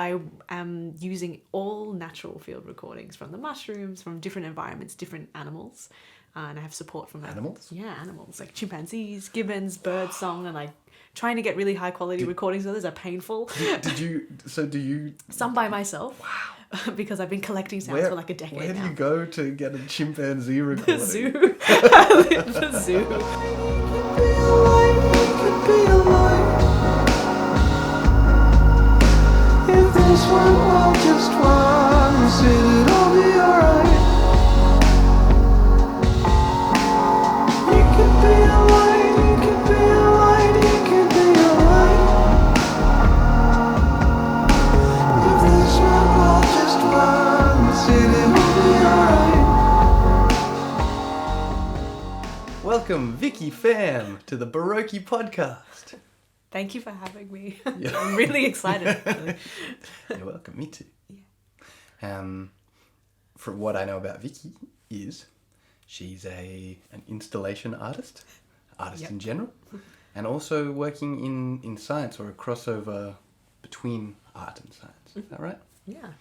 I am using all natural field recordings from the mushrooms, from different environments, different animals. And I have support from Animals? Yeah, animals like chimpanzees, gibbons, bird song, and like trying to get really high quality recordings of those are painful. Do you? Some by myself. Wow. Because I've been collecting sounds for like a decade Where now. do you go to get a chimpanzee recording? The zoo. The zoo. If this were all just one city, it'll be alright. You could be a light, you could be a light, you could be a light. If this were all just one city, it'll be alright. Welcome, Vicky Pham, to the Baroque podcast. Thank you for having me. Yeah. I'm really excited. You're welcome. Me too. Yeah. From what I know about Vicky is she's an installation artist Yep. in general, and also working in science, or a crossover between art and science. Is that right? Yeah.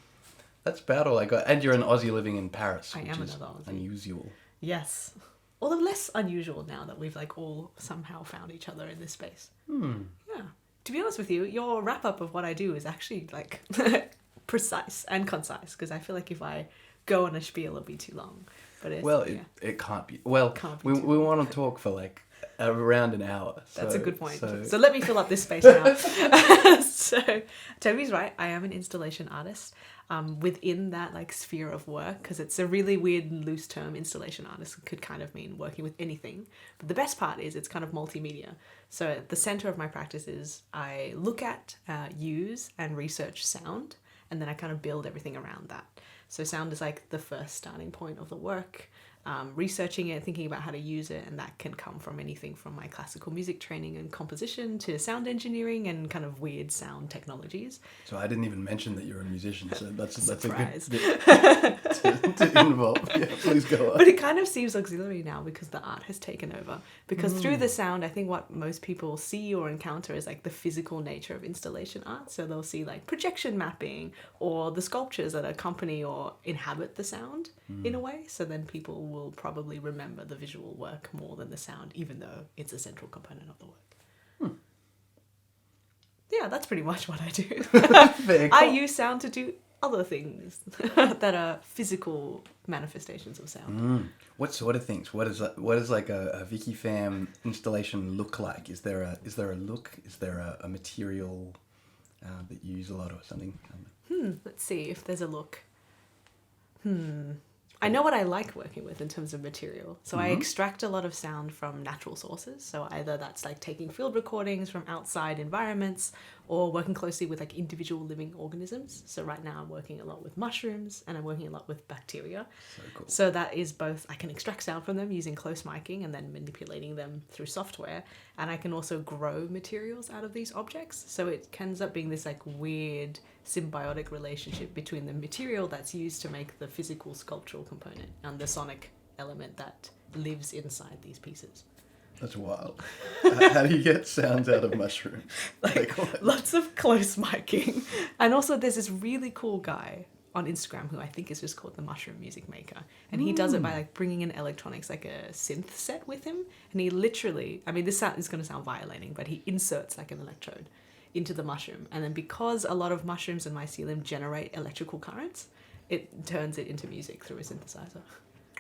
That's about all I got. And you're an Aussie living in Paris, I which am is another Aussie. unusual. Yes. Although less unusual now that we've like all somehow found each other in this space. Yeah. To be honest with you, your wrap up of what I do is actually like precise and concise, because I feel like if I go on a spiel it'll be too long. But It can't be. Well, Can't be we want to talk for like around an hour. That's a good point. So So let me fill up this space now. So Toby's right. I am an installation artist within that like sphere of work, because it's a really weird and loose term. Installation artist could kind of mean working with anything. But the best part is it's kind of multimedia. So at the center of my practice is I look at, use and research sound, and then I kind of build everything around that. So sound is like the first starting point of the work. Researching it, thinking about how to use it, and that can come from anything from my classical music training and composition to sound engineering and kind of weird sound technologies. So I didn't even mention that you're a musician, so that's a Surprise. good bit to involve. Yeah, please go on. But it kind of seems auxiliary now because the art has taken over. Because through the sound, I think what most people see or encounter is like the physical nature of installation art. So they'll see like projection mapping or the sculptures that accompany or inhabit the sound in a way. So then people will probably remember the visual work more than the sound, even though it's a central component of the work. Yeah, that's pretty much what I do. Very I cool. use sound to do other things that are physical manifestations of sound. What sort of things? What is like a Vicky Pham installation look like? Is there a look? Is there a material that you use a lot or something? Let's see if there's a look. I know what I like working with in terms of material. So I extract a lot of sound from natural sources. So either that's like taking field recordings from outside environments or working closely with like individual living organisms. So right now I'm working a lot with mushrooms and I'm working a lot with bacteria. So cool. So that is both, I can extract sound from them using close miking and then manipulating them through software. And I can also grow materials out of these objects. So it ends up being this like weird symbiotic relationship between the material that's used to make the physical sculptural component and the sonic element that lives inside these pieces. That's wild. How do you get sounds out of mushrooms? Lots of close miking. And also there's this really cool guy on Instagram who I think is just called the Mushroom Music Maker. And he does it by like bringing in electronics, like a synth set with him. And he literally, I mean, this is going to sound violating, but he inserts like an electrode into the mushroom. And then because a lot of mushrooms and mycelium generate electrical currents, it turns it into music through a synthesizer.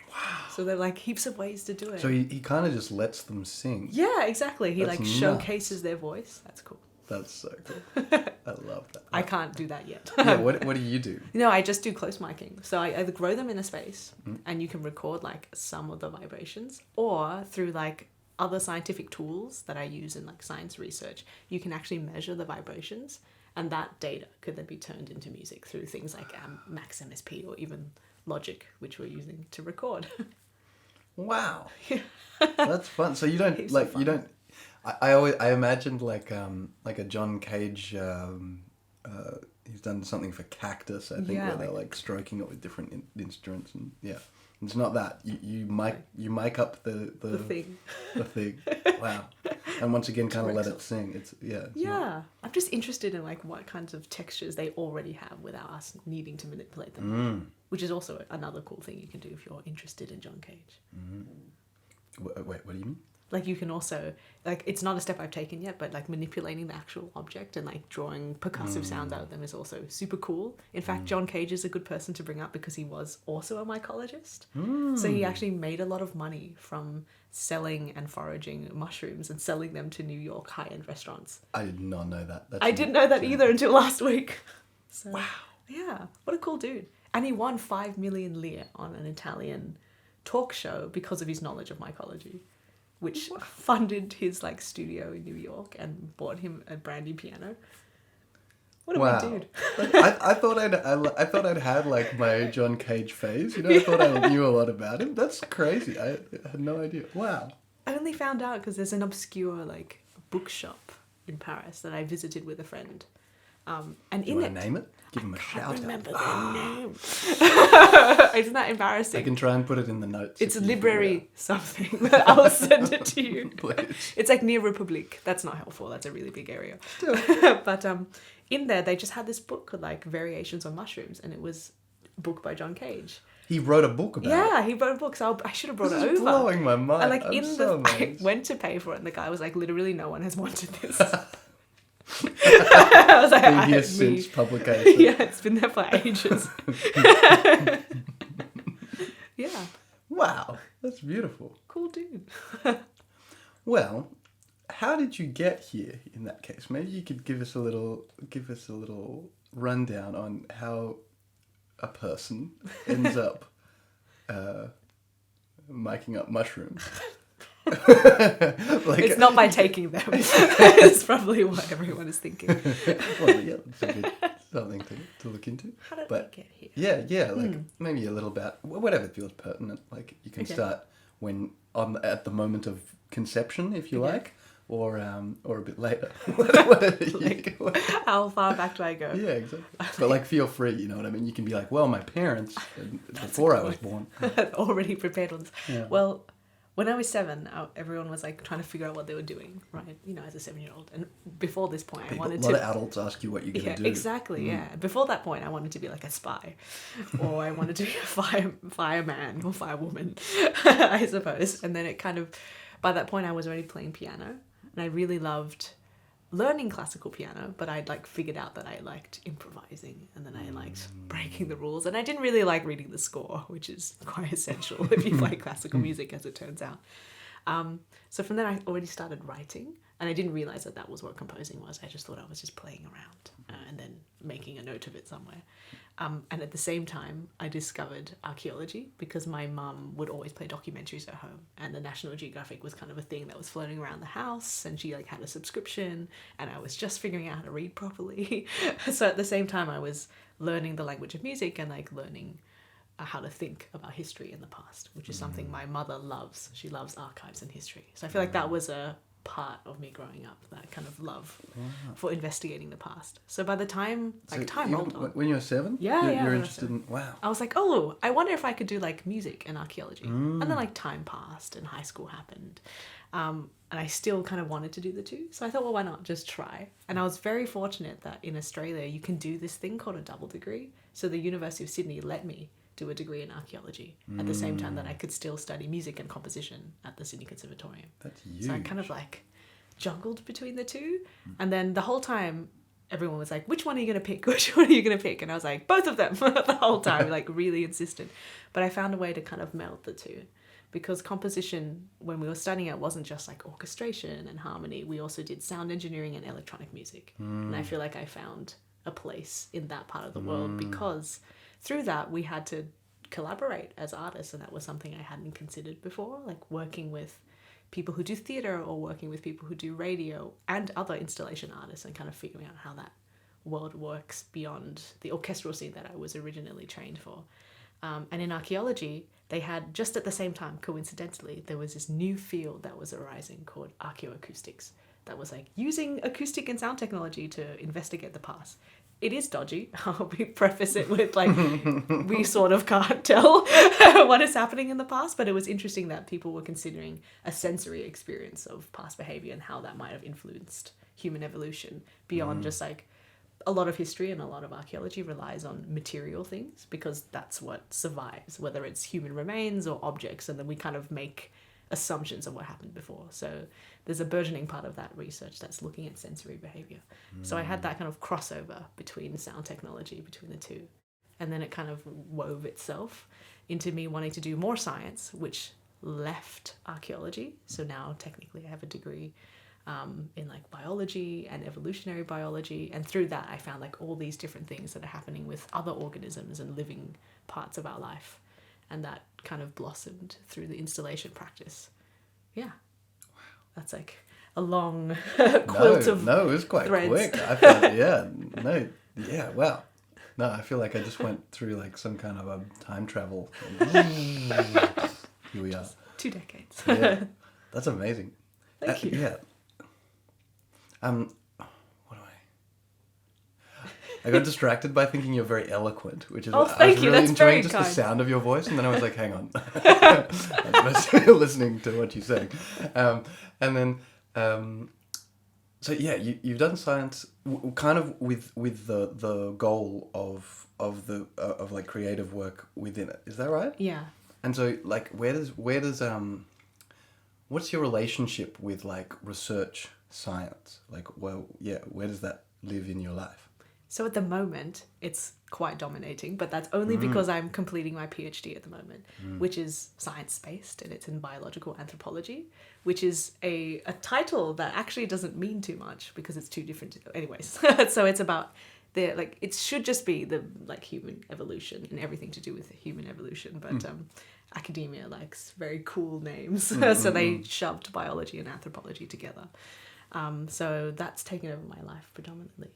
Wow. So there are like heaps of ways to do it. So he kind of just lets them sing. Yeah, exactly. He That's like nuts. showcases their voice. That's cool. That's so cool. I love that. I can't do that yet. Yeah, what do you do? No, I just do close miking. So I either grow them in a space and you can record like some of the vibrations, or through like other scientific tools that I use in like science research, you can actually measure the vibrations, and that data could then be turned into music through things like Max MSP or even Logic, which we're using to record. Wow. That's fun. So you don't Heaps like of fun. you don't. I imagined like a John Cage. He's done something for Cactus, I think, Yeah, where they're like stroking it with different instruments, and yeah, it's not that you mic up the thing. the thing. Wow. And once again, kind of let it sing. It's Yeah, I'm just interested in like what kinds of textures they already have without us needing to manipulate them, which is also another cool thing you can do if you're interested in John Cage. Wait, what do you mean? Like you can also, like, it's not a step I've taken yet, but like manipulating the actual object and like drawing percussive sounds out of them is also super cool. In fact, John Cage is a good person to bring up because he was also a mycologist. So he actually made a lot of money from selling and foraging mushrooms and selling them to New York high-end restaurants. I did not know that. I didn't know that either until last week. So, wow. Yeah, what a cool dude. And he won 5 million lire on an Italian talk show because of his knowledge of mycology, which funded his like studio in New York and bought him a brand new piano. What a weird dude. I thought I'd had like my John Cage phase. You know, I thought I knew a lot about him. That's crazy. I had no idea. Wow. I only found out because there's an obscure like bookshop in Paris that I visited with a friend. And Do you want to name it? Give him a I shout remember out. their name. Isn't that embarrassing? I can try and put it in the notes. It's library something, but I'll send it to you. Please. It's like near Republique. That's not helpful. That's a really big area. But in there, they just had this book called like Variations on Mushrooms, and it was a book by John Cage. He wrote a book about it. Yeah, he wrote a book, so I should have brought This it is over. blowing my mind. And like I'm I went to pay for it, and the guy was like, "Literally, no one has wanted this." I was like, Been here since publication. Yeah, it's been there for ages. Yeah. Wow, that's beautiful. Cool dude. Well, how did you get here in that case? Maybe you could give us a little rundown on how a person ends up miking up mushrooms. It's not by taking them. It's probably what everyone is thinking. Well, yeah, it's a good something to look into. How did we get here? Yeah, like maybe a little about whatever feels pertinent. Like you can start at the moment of conception, if you like, or a bit later. Whatever How far back do I go? Yeah, exactly. But like, feel free. You know what I mean? You can be like, well, my parents before I was born. Already prepared ones. Yeah. Well, when I was 7, everyone was like trying to figure out what they were doing, right? You know, as a 7-year-old. And before this point, I wanted to. A lot of adults ask you what you're going to do. Exactly. Yeah. Before that point, I wanted to be like a spy, or I wanted to be a fireman or firewoman, I suppose. And then it kind of, by that point, I was already playing piano, and I really loved learning classical piano, but I'd like figured out that I liked improvising, and then I liked breaking the rules, and I didn't really like reading the score, which is quite essential if you play classical music, as it turns out. So from then I already started writing, and I didn't realize that was what composing was. I just thought I was just playing around and then making a note of it somewhere. And at the same time, I discovered archaeology because my mum would always play documentaries at home, and the National Geographic was kind of a thing that was floating around the house, and she like had a subscription, and I was just figuring out how to read properly. So at the same time, I was learning the language of music and like learning how to think about history in the past, which is something my mother loves. She loves archives and history. So I feel like that was a part of me growing up, that kind of love for investigating the past. So by the time time rolled on, when you were 7, you're interested in I was like, oh, I wonder if I could do like music and archaeology. And then like time passed and high school happened, and I still kind of wanted to do the two. So I thought, well, why not just try? And I was very fortunate that in Australia you can do this thing called a double degree. So the University of Sydney let me do a degree in archaeology at the same time that I could still study music and composition at the Sydney Conservatorium. That's huge. So I kind of like juggled between the two. And then the whole time everyone was like, which one are you going to pick? Which one are you going to pick? And I was like, both of them the whole time, like really insistent. But I found a way to kind of meld the two, because composition, when we were studying it, wasn't just like orchestration and harmony. We also did sound engineering and electronic music. And I feel like I found a place in that part of the world because through that we had to collaborate as artists, and that was something I hadn't considered before, like working with people who do theatre or working with people who do radio and other installation artists, and kind of figuring out how that world works beyond the orchestral scene that I was originally trained for. And in archaeology, they had, just at the same time, coincidentally, there was this new field that was arising called archaeoacoustics, that was like using acoustic and sound technology to investigate the past. It is dodgy. I'll preface it with like, we sort of can't tell what is happening in the past, but it was interesting that people were considering a sensory experience of past behavior and how that might have influenced human evolution beyond just like a lot of history and a lot of archaeology relies on material things because that's what survives, whether it's human remains or objects, and then we kind of make assumptions of what happened before. So there's a burgeoning part of that research that's looking at sensory behavior. So I had that kind of crossover between sound technology, between the two. And then it kind of wove itself into me wanting to do more science, which left archaeology. So now technically I have a degree in like biology and evolutionary biology, and through that I found like all these different things that are happening with other organisms and living parts of our life, and that kind of blossomed through the installation practice. Yeah. Wow. That's like a long quilt of no, it was quite threads. quick. I felt, wow. No, I feel like I just went through like some kind of a time travel. Here we are. 2 decades. Yeah, that's amazing. Thank you. Yeah. What do I got distracted by thinking you're very eloquent, which is Oh, what I thank was you. really That's enjoying very just kind. the sound of your voice, and then I was like, hang on. I was listening to what you're saying. And then, so yeah, you've done science kind of with the goal of like creative work within it. Is that right? Yeah. And so like where does what's your relationship with like research science? Like, well, yeah, where does that live in your life? So at the moment, it's quite dominating, but that's only because I'm completing my PhD at the moment, which is science-based, and it's in biological anthropology, which is a title that actually doesn't mean too much because it's too different. Anyways, so it's about it should just be the like human evolution and everything to do with human evolution, but academia likes very cool names, so they shoved biology and anthropology together. So that's taken over my life predominantly.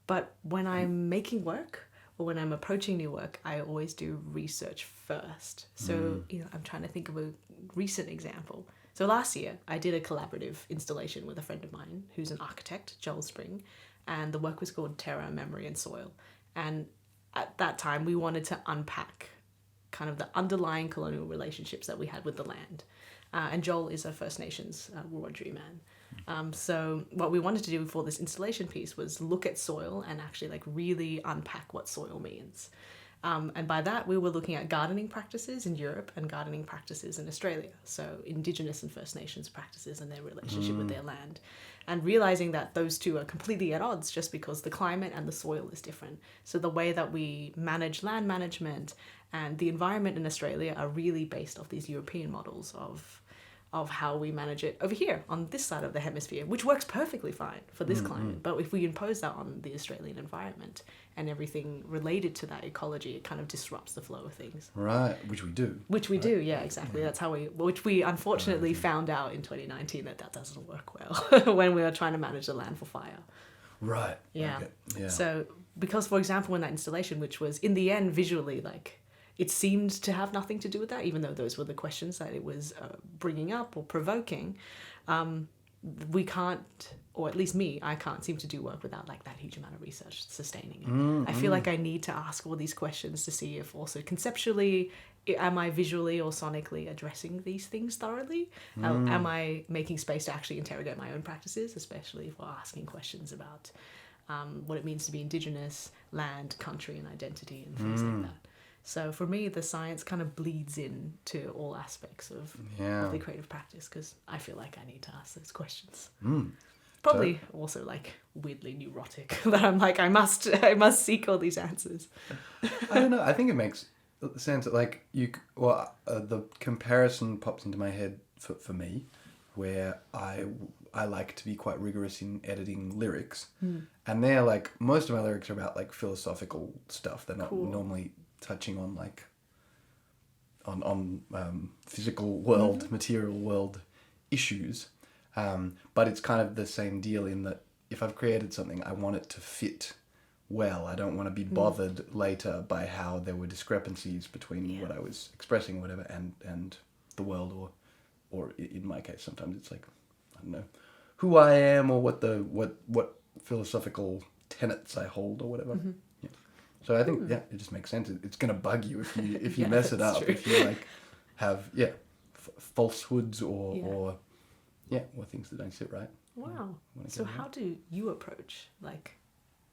But when I'm making work or when I'm approaching new work, I always do research first. So, I'm trying to think of a recent example. So last year, I did a collaborative installation with a friend of mine who's an architect, Joel Spring, and the work was called Terra, Memory and Soil. And at that time, we wanted to unpack kind of the underlying colonial relationships that we had with the land. And Joel is a First Nations Wurundjeri man. So what we wanted to do for this installation piece was look at soil and actually like really unpack what soil means. And by that, we were looking at gardening practices in Europe and gardening practices in Australia. So Indigenous and First Nations practices and their relationship with their land. And realizing that those two are completely at odds just because the climate and the soil is different. So the way that we manage land management and the environment in Australia are really based off these European models of how we manage it over here on this side of the hemisphere, which works perfectly fine for this climate. But if we impose that on the Australian environment and everything related to that ecology, it kind of disrupts the flow of things. Right, which we do. Which we do, yeah, exactly. That's how which we unfortunately found out in 2019 that doesn't work well when we were trying to manage the land for fire. Right. Yeah. Okay. Yeah. So, because for example, in that installation, which was in the end visually like, it seemed to have nothing to do with that, even though those were the questions that it was bringing up or provoking. We can't, or at least me, I can't seem to do work without like that huge amount of research sustaining it. I feel like I need to ask all these questions to see if also conceptually, am I visually or sonically addressing these things thoroughly? Am I making space to actually interrogate my own practices, especially if we're asking questions about what it means to be Indigenous, land, country, and identity, and things like that. So for me, the science kind of bleeds into all aspects of the creative practice because I feel like I need to ask those questions. Probably also like weirdly neurotic that I'm like, I must seek all these answers. I don't know. I think it makes sense that like the comparison pops into my head for me where I like to be quite rigorous in editing lyrics. And they're like, most of my lyrics are about like philosophical stuff. They're not normally touching on like on physical world, material world issues, but it's kind of the same deal in that if I've created something, I want it to fit well. I don't want to be bothered later by how there were discrepancies between what I was expressing, whatever, and the world, or in my case, sometimes it's like, I don't know, who I am or what philosophical tenets I hold or whatever. So I think it just makes sense. It's gonna bug you if you mess it up. True. If you like have falsehoods or things that don't sit right. Wow. wanna So get how around. do you approach, like,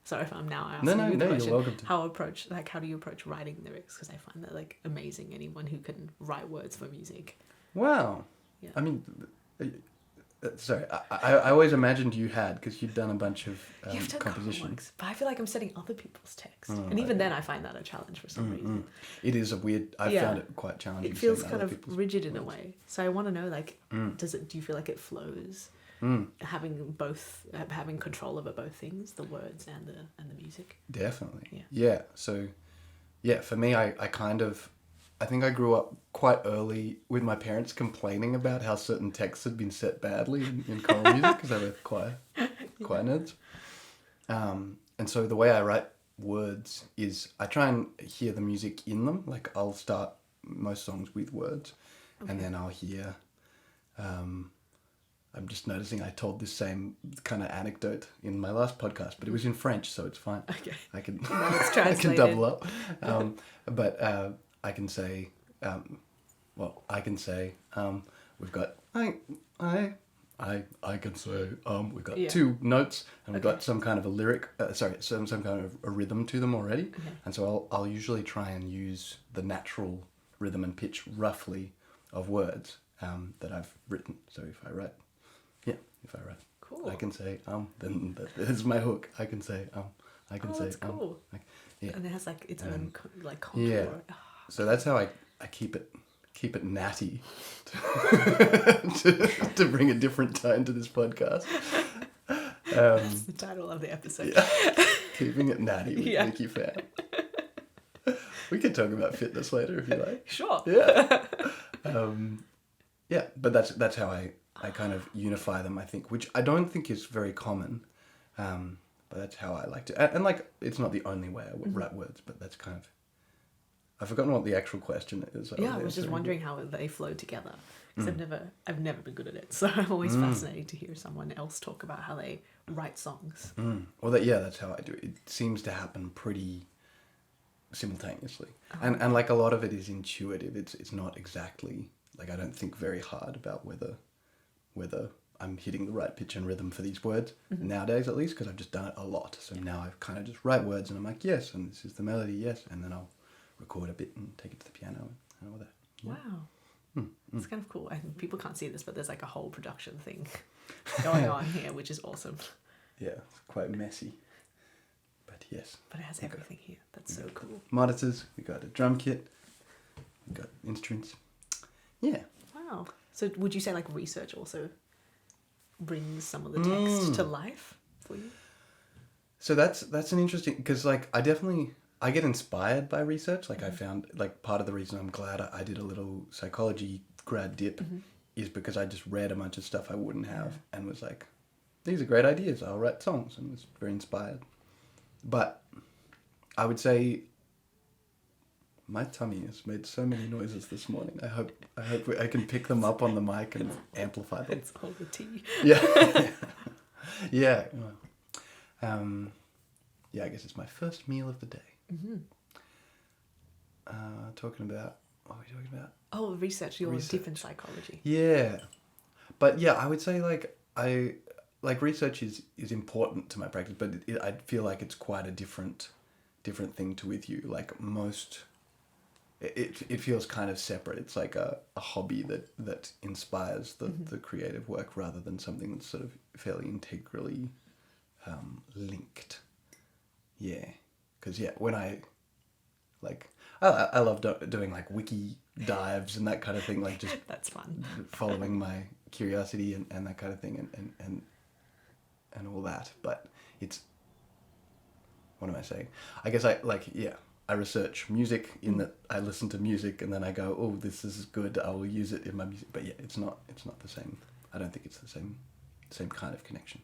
sorry if I'm now No, asking no, you the no, you're question. welcome to. How do you approach writing lyrics? Because I find that like amazing. Anyone who can write words for music. Wow. Yeah. I mean, sorry, I always imagined you had, because you'd done a bunch of You've done composition. works, but I feel like I'm setting other people's text, Oh, and even okay. then I find that a challenge for some reason. It is a weird. I Yeah. found it quite challenging. It feels saying kind other of people's rigid in a words. way. So I want to know, like, do you feel like it flows? Having both, having control over both things, the words and the music. Definitely. Yeah. So, yeah, for me, I think I grew up quite early with my parents complaining about how certain texts had been set badly in choral music because they were choir nerds. And so the way I write words is I try and hear the music in them. Like I'll start most songs with words, and then I'll hear. I'm just noticing I told this same kind of anecdote in my last podcast, but it was in French, so it's fine. Okay. I can Now it's I can translated. double up. But I can say, we've got I can say we've got Yeah. two notes and we've Okay. got some kind of a lyric, some kind of a rhythm to them already, and so I'll usually try and use the natural rhythm and pitch roughly of words that I've written. So if I write, Cool. I can say then there's my hook. I can say I can say that's cool. yeah. And it has like its own like contour. Yeah. So that's how I keep it natty to bring a different tone to this podcast. That's the title of the episode. Yeah. Keeping it natty with Yeah. Vicky Pham. We could talk about fitness later if you like. Sure. Yeah. Yeah, but that's how I kind of unify them, I think, which I don't think is very common. But that's how I like to, and like, it's not the only way I write words, but that's kind of, I've forgotten what the actual question is. Yeah, I was just wondering how they flow together because I've never been good at it, so I'm always fascinated to hear someone else talk about how they write songs. Well, that's how I do it. It seems to happen pretty simultaneously, and like a lot of it is intuitive. It's not exactly like, I don't think very hard about whether I'm hitting the right pitch and rhythm for these words nowadays, at least, because I've just done it a lot. So now I kind of just write words and I'm like, yes, and this is the melody, yes, and then I'll record a bit and take it to the piano and all that. Yeah. Wow. It's kind of cool. I think people can't see this, but there's like a whole production thing going on here, which is awesome. Yeah, it's quite messy. But yes. But it has everything here. That's so cool. Monitors, we got a drum kit, we got instruments. Yeah. Wow. So would you say like research also brings some of the text to life for you? So that's an interesting, because like I get inspired by research. Like I found, like, part of the reason I'm glad I did a little psychology grad dip is because I just read a bunch of stuff I wouldn't have and was like, these are great ideas, I'll write songs, and was very inspired. But I would say my tummy has made so many noises this morning. I hope I can pick them up on the mic and amplify them. It's all the tea. Yeah. Yeah. Yeah, I guess it's my first meal of the day. Talking about, what are we talking about? Oh, research, your Research. dip in psychology. Yeah. But yeah, I would say research is important to my practice, but I feel like it's quite a different thing to with you. Like most, it feels kind of separate. It's like a hobby that inspires the creative work rather than something that's sort of fairly integrally linked. Yeah. Because when I love doing like wiki dives and that kind of thing, like just That's fun. following my curiosity and that kind of thing and all that. But it's, what am I saying? I guess I research music in that I listen to music and then I go, oh, this is good, I will use it in my music. But yeah, it's not the same. I don't think it's the same kind of connection.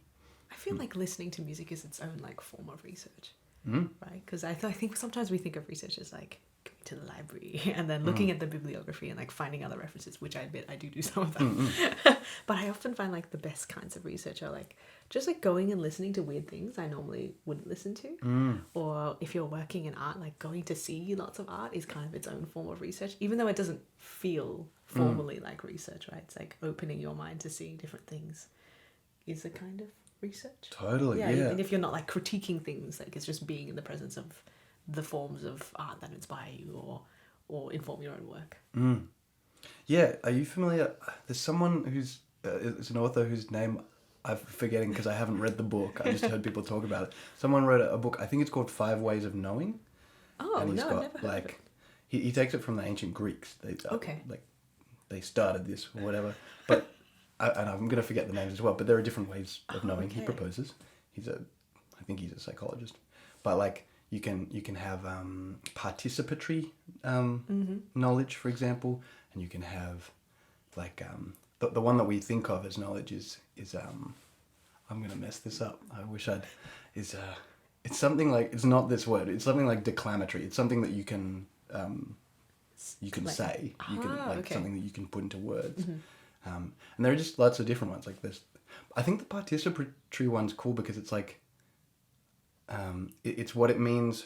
I feel like listening to music is its own like form of research, right? Because I think sometimes we think of research as like going to the library and then looking at the bibliography and like finding other references, which I admit I do some of that. But I often find like the best kinds of research are like just like going and listening to weird things I normally wouldn't listen to. Or if you're working in art, like going to see lots of art is kind of its own form of research, even though it doesn't feel formally like research, right? It's like opening your mind to seeing different things is a kind of research. Totally, yeah. And if you're not like critiquing things, like it's just being in the presence of the forms of art that inspire you or inform your own work. Yeah, are you familiar? There's someone who's is an author whose name I'm forgetting because I haven't read the book. I just heard people talk about it. Someone wrote a book, I think it's called 5 Ways of Knowing. Oh, and he's no, got, I've never heard of it. He takes it from the ancient Greeks. Okay. Like, they started this or whatever. But, and I'm going to forget the names as well, but there are different ways of knowing, he proposes. I think he's a psychologist. But like, you can have participatory knowledge, for example, and you can have like the one that we think of as knowledge is I'm gonna mess this up. I wish I'd it's something like, it's not this word. It's something like declamatory. It's something that you can like, say. You can something that you can put into words. And there are just lots of different ones. Like this, I think the participatory one's cool because it's like it's what it means.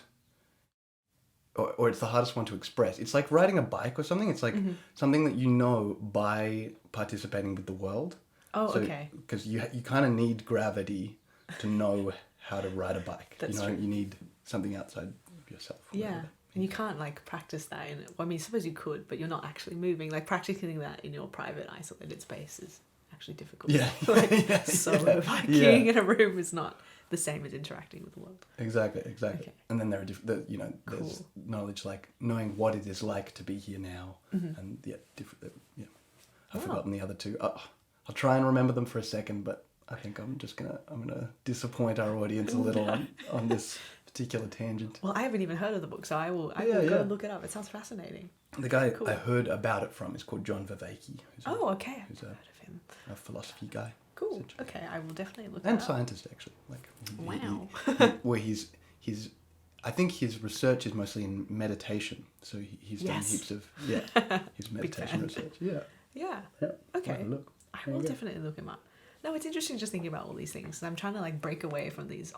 Or it's the hardest one to express. It's like riding a bike or something. It's like something that you know by participating with the world. Oh, okay. Because you kind of need gravity to know how to ride a bike. That's true. true. You need something outside of yourself. Yeah. And you can't like practice that I mean, I suppose you could, but you're not actually moving. Like practicing that in your private isolated space is actually difficult. Yeah. Like solo biking in a room is not the same as interacting with the world. Exactly. Okay. And then there are different, there's knowledge like knowing what it is like to be here now, and I've forgotten the other two. I'll try and remember them for a second, but I think I'm gonna disappoint our audience a little on this particular tangent. Well, I haven't even heard of the book, so I will go and look it up. It sounds fascinating. The guy I heard about it from is called John Vervaeke. Okay. I've heard of him. A philosophy guy. Cool. Okay, I will definitely look. And it up. scientist, actually. Like, wow. Where he's I think his research is mostly in meditation. So he's done heaps of his meditation research. Yeah. Yeah. Okay. I will definitely look him up. No, it's interesting just thinking about all these things. I'm trying to like break away from these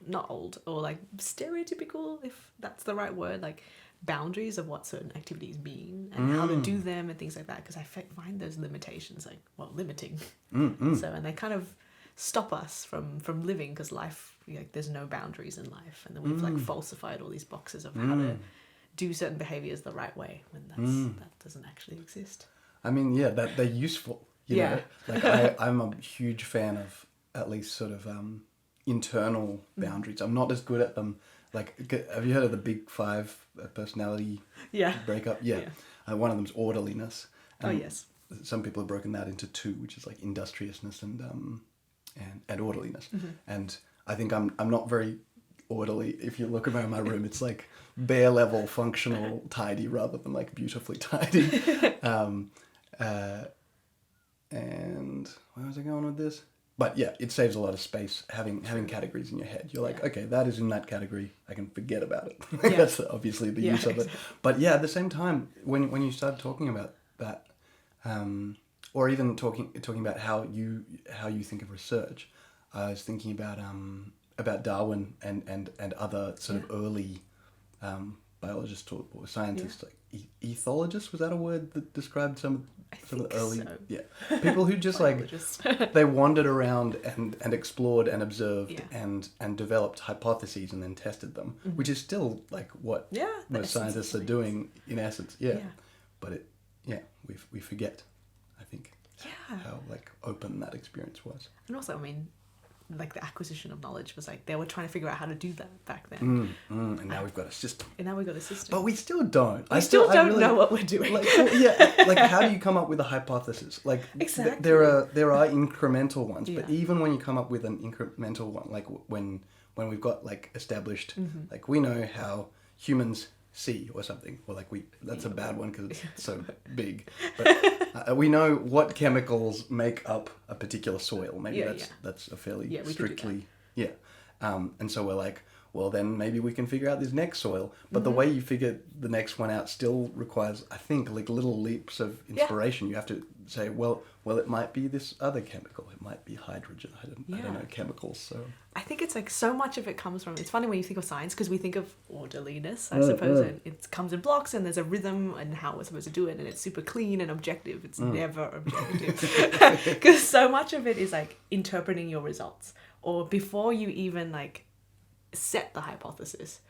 not old, or like stereotypical, if that's the right word, like boundaries of what certain activities mean and how to do them and things like that. Because I find those limitations limiting. So, and they kind of stop us from living, because life, like there's no boundaries in life, and then we've like falsified all these boxes of how to do certain behaviors the right way when that doesn't actually exist. I mean, yeah, that they're useful. You know? Like I'm a huge fan of at least sort of internal boundaries. I'm not as good at them. Like, have you heard of the big 5 personality breakup? Yeah. One of them's orderliness. Oh yes. Some people have broken that into 2, which is like industriousness and orderliness. And I think I'm not very orderly. If you look around my room, it's like bare level, functional, tidy, rather than like beautifully tidy. And where was I going with this? But yeah, it saves a lot of space having categories in your head. You're like, okay, that is in that category. I can forget about it. That's obviously the use of it. But yeah, at the same time, when you started talking about that, or even talking about how you think of research, I was thinking about Darwin and other sort of early biologists or scientists, like ethologists. Was that a word that described some of the early people who just like they wandered around and explored and observed and developed hypotheses and then tested them, which is still like what most scientists are doing in essence. But we forget, I think, how like open that experience was. And also, I mean, like the acquisition of knowledge was like they were trying to figure out how to do that back then. And now we've got a system. But we still don't. I still don't know what we're doing. Like, like how do you come up with a hypothesis? Like exactly. There are incremental ones, but even when you come up with an incremental one, like when we've got like established, like we know how humans see or something, or like that's a bad one because it's so big, but we know what chemicals make up a particular soil. Maybe that's a fairly strictly and so we're like, well, then maybe we can figure out this next soil. But the way you figure the next one out still requires, I think, like little leaps of inspiration. You have to say, well, it might be this other chemical. It might be hydrogen. I don't know chemicals. So I think it's like so much of it comes from, it's funny when you think of science because we think of orderliness, I suppose. It comes in blocks and there's a rhythm and how we're supposed to do it, and it's super clean and objective. It's never objective because so much of it is like interpreting your results, or before you even like set the hypothesis,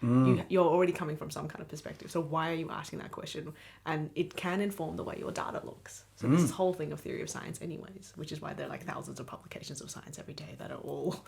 you're already coming from some kind of perspective. So why are you asking that question? And it can inform the way your data looks. So this is whole thing of theory of science anyways, which is why there are like thousands of publications of science every day that are all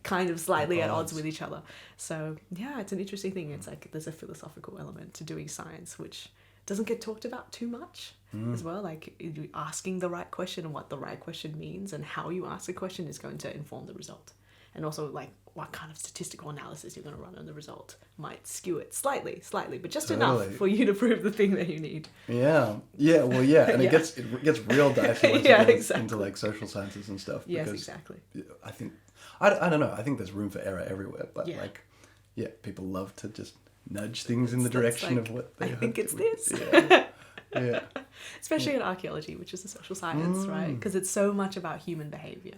kind of slightly at odds with each other. So yeah, it's an interesting thing. It's like there's a philosophical element to doing science which doesn't get talked about too much as well. Like asking the right question and what the right question means and how you ask the question is going to inform the result. And also like what kind of statistical analysis you're going to run on the result might skew it slightly, but just enough for you to prove the thing that you need. And it gets real dicey once it gets into like social sciences and stuff. Yes, exactly. I think I don't know. I think there's room for error everywhere, but people love to just nudge things in the direction of what they. I think it's this. Yeah. Especially in archaeology, which is a social science, right? Because it's so much about human behavior.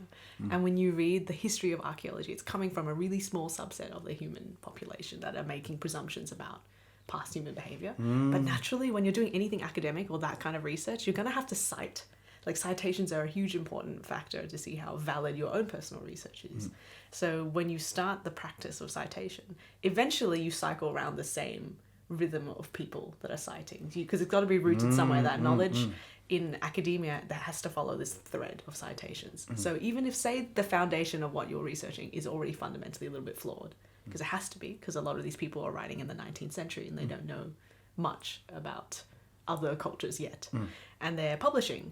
And when you read the history of archaeology, it's coming from a really small subset of the human population that are making presumptions about past human behavior. But naturally, when you're doing anything academic or that kind of research, you're going to have to cite. Like citations are a huge important factor to see how valid your own personal research is. So when you start the practice of citation, eventually you cycle around the same rhythm of people that are citing, because it's got to be rooted somewhere. That knowledge in academia that has to follow this thread of citations. So even if, say, the foundation of what you're researching is already fundamentally a little bit flawed, because it has to be, because a lot of these people are writing in the 19th century and they don't know much about other cultures yet, and they're publishing,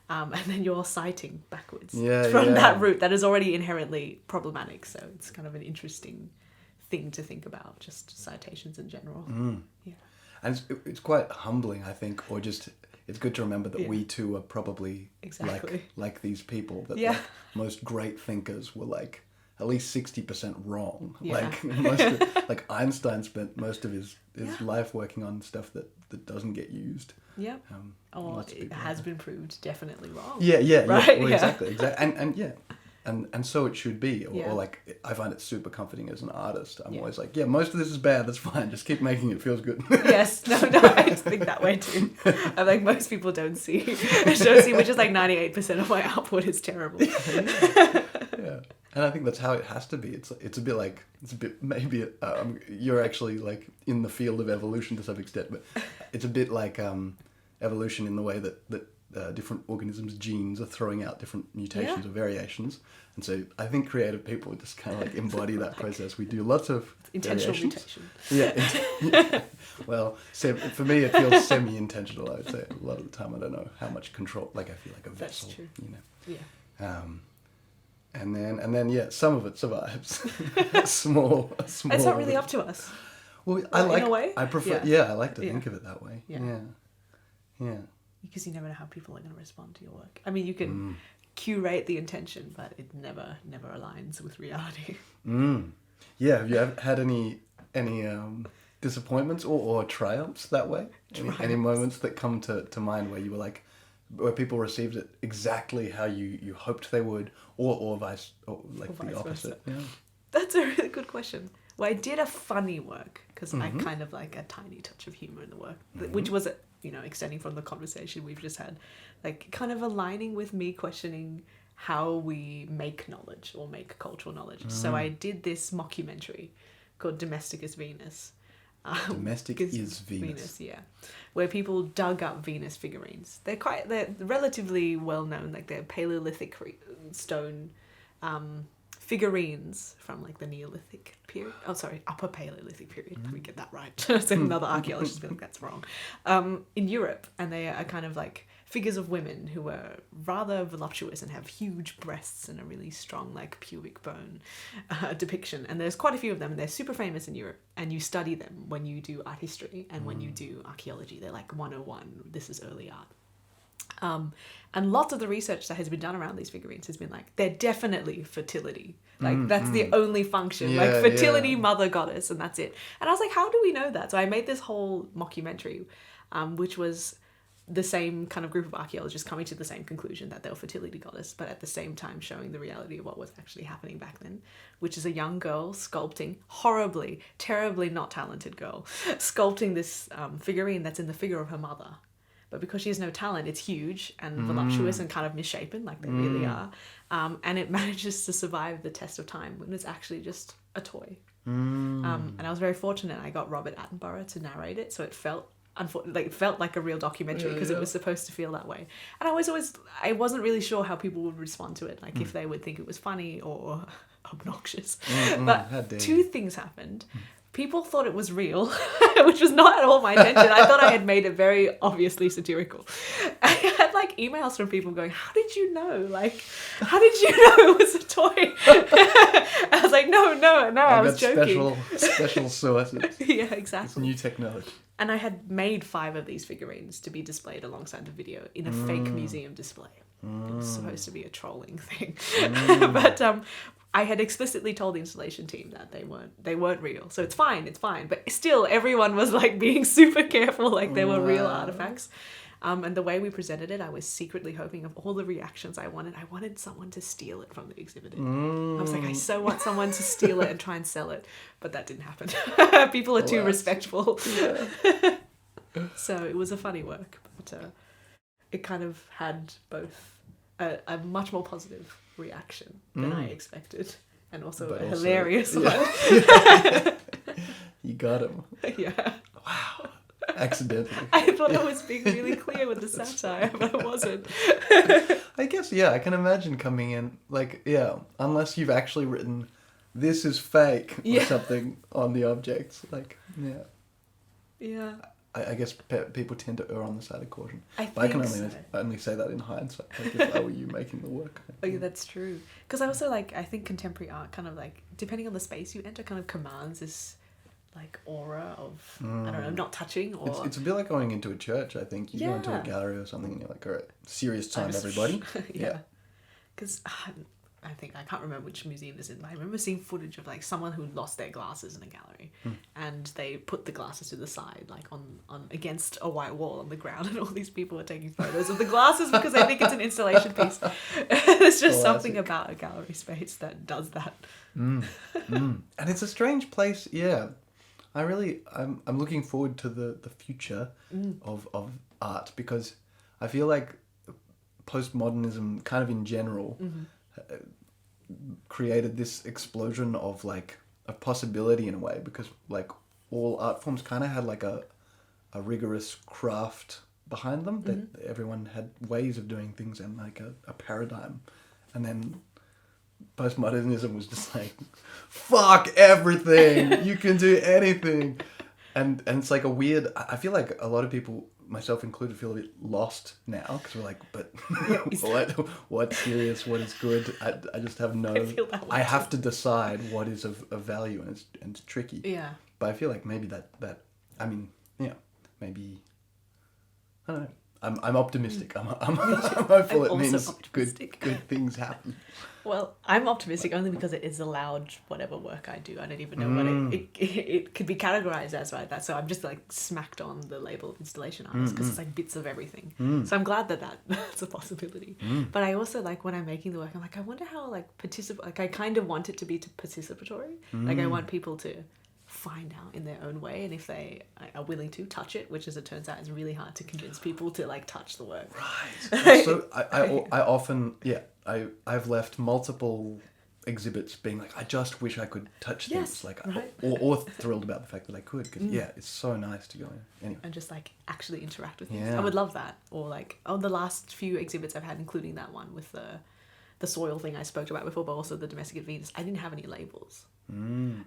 and then you're citing backwards from that route that is already inherently problematic. So it's kind of an interesting thing to think about, just citations in general. And it's quite humbling, I think, or just it's good to remember that we too are probably like these people, that like, most great thinkers were like at least 60% wrong. Like like Einstein spent most of his life working on stuff that doesn't get used. Or it has been proved definitely wrong. Right? Well, exactly. And so it should be. Or like, I find it super comforting as an artist. I'm always like, most of this is bad, that's fine. Just keep making it, feels good. Yes, no, I just think that way too. I'm like, most people don't see, which is like 98% of my output is terrible. And I think that's how it has to be. It's a bit maybe you're actually like in the field of evolution to some extent, but it's a bit like evolution in the way that different organisms' genes are throwing out different mutations or variations. And so I think creative people just kind of like embody that process. We do lots of intentional variations. mutation. Well, for me it feels semi-intentional, I would say. A lot of the time I don't know how much control, like I feel like a vessel. That's true. And then some of it survives. small. It's not really up to us. Well, in a way. I prefer. I like to think of it that way. Yeah. Because you never know how people are going to respond to your work. I mean, you can curate the intention, but it never aligns with reality. Yeah. Have you ever had any disappointments or triumphs that way? Any moments that come to mind where you were like, where people received it exactly how you hoped they would, or vice opposite? Yeah. That's a really good question. Well, I did a funny work because I kind of like a tiny touch of humor in the work, which was extending from the conversation we've just had, like kind of aligning with me questioning how we make knowledge or make cultural knowledge. So I did this mockumentary called Domestic is Venus. Domestic is Venus. Where people dug up Venus figurines. They're relatively well known, like they're Paleolithic stone figurines from like the Neolithic period. Oh, sorry, Upper Paleolithic period. Let me get that right. So another archaeologist will be like, that's wrong. In Europe, and they are kind of like figures of women who were rather voluptuous and have huge breasts and a really strong like pubic bone depiction. And there's quite a few of them, and they're super famous in Europe. And you study them when you do art history and when you do archaeology. They're like 101. This is early art. And lots of the research that has been done around these figurines has been like, they're definitely fertility. Like, that's the only function. Yeah, like, fertility, yeah. mother goddess, and that's it. And I was like, how do we know that? So I made this whole mockumentary, which was the same kind of group of archaeologists coming to the same conclusion that they were fertility goddess, but at the same time showing the reality of what was actually happening back then, which is a young girl sculpting, horribly, terribly not talented girl, sculpting this figurine that's in the figure of her mother. But because she has no talent, it's huge and voluptuous and kind of misshapen, like they really are. And it manages to survive the test of time when it's actually just a toy. And I was very fortunate. I got Robert Attenborough to narrate it, so it felt like a real documentary because it was supposed to feel that way. And I wasn't really sure how people would respond to it, like if they would think it was funny or obnoxious. But two things happened. People thought it was real, which was not at all my intention. I thought I had made it very obviously satirical. I had like emails from people going, "How did you know? Like, how did you know it was a toy?" I was like, "No, I was joking." Special sources. Yeah, It's exactly. new technology. And I had made 5 of these figurines to be displayed alongside the video in a fake museum display. It was supposed to be a trolling thing, but I had explicitly told the installation team that they weren't real, so it's fine. But still, everyone was like being super careful, like they were real artifacts. And the way we presented it, I was secretly hoping of all the reactions I wanted someone to steal it from the exhibitor. I was like, I so want someone to steal it and try and sell it, but that didn't happen. People are too respectful. Yeah. So it was a funny work, but it kind of had both a much more positive reaction than I expected, and also But a also- hilarious one. You got him. Yeah. Wow. Accidentally. I thought I was being really clear with the satire, but I wasn't. I guess, yeah, I can imagine coming in, like, yeah, unless you've actually written, "This is fake," or something on the objects. Like, yeah. Yeah. I guess people tend to err on the side of caution. I But I can think only say that in hindsight. Like, if I were you making the work. Oh, yeah, that's true. Because I also I think contemporary art kind of like, depending on the space you enter, kind of commands this like aura of, I don't know, not touching or... It's a bit like going into a church, I think. You go into a Yeah. gallery or something and you're like, all right, serious time, everybody. Yeah. Because I think, I can't remember which museum this is, but I remember seeing footage of like someone who lost their glasses in a gallery and they put the glasses to the side, like on against a white wall on the ground, and all these people are taking photos of the glasses because they think it's an installation piece. There's just something about a gallery space that does that. And it's a strange place, yeah. I'm looking forward to the future of art, because I feel like postmodernism kind of in general created this explosion of like a possibility in a way, because like all art forms kind of had like a rigorous craft behind them, that everyone had ways of doing things and like a paradigm, and then postmodernism was just like, fuck everything, you can do anything, and it's like a weird, I feel like a lot of people, myself included, feel a bit lost now, because we're like, but what's serious, what is good, I just have no, I have to decide what is of value, and it's tricky. Yeah. But I feel like maybe that I mean, yeah, maybe, I don't know, I'm optimistic. I'm hopeful. It means good things happen. Well, I'm optimistic only because it is allowed whatever work I do. I don't even know what it could be categorized as, right? That, so I'm just like smacked on the label of installation artist because it's like bits of everything. So I'm glad that's a possibility. But I also like, when I'm making the work, I'm like, I wonder how like I kind of want it to be participatory. Like I want people to find out in their own way, and if they are willing to touch it, which as it turns out is really hard to convince people to like touch the work. Right. So I often, I've left multiple exhibits being like, I just wish I could touch things, like, or thrilled about the fact that I could, because it's so nice to go in anyway. And just like actually interact with things. I would love that. Or like the last few exhibits I've had, including that one with the soil thing I spoke about before, but also the domestic Venus, I didn't have any labels.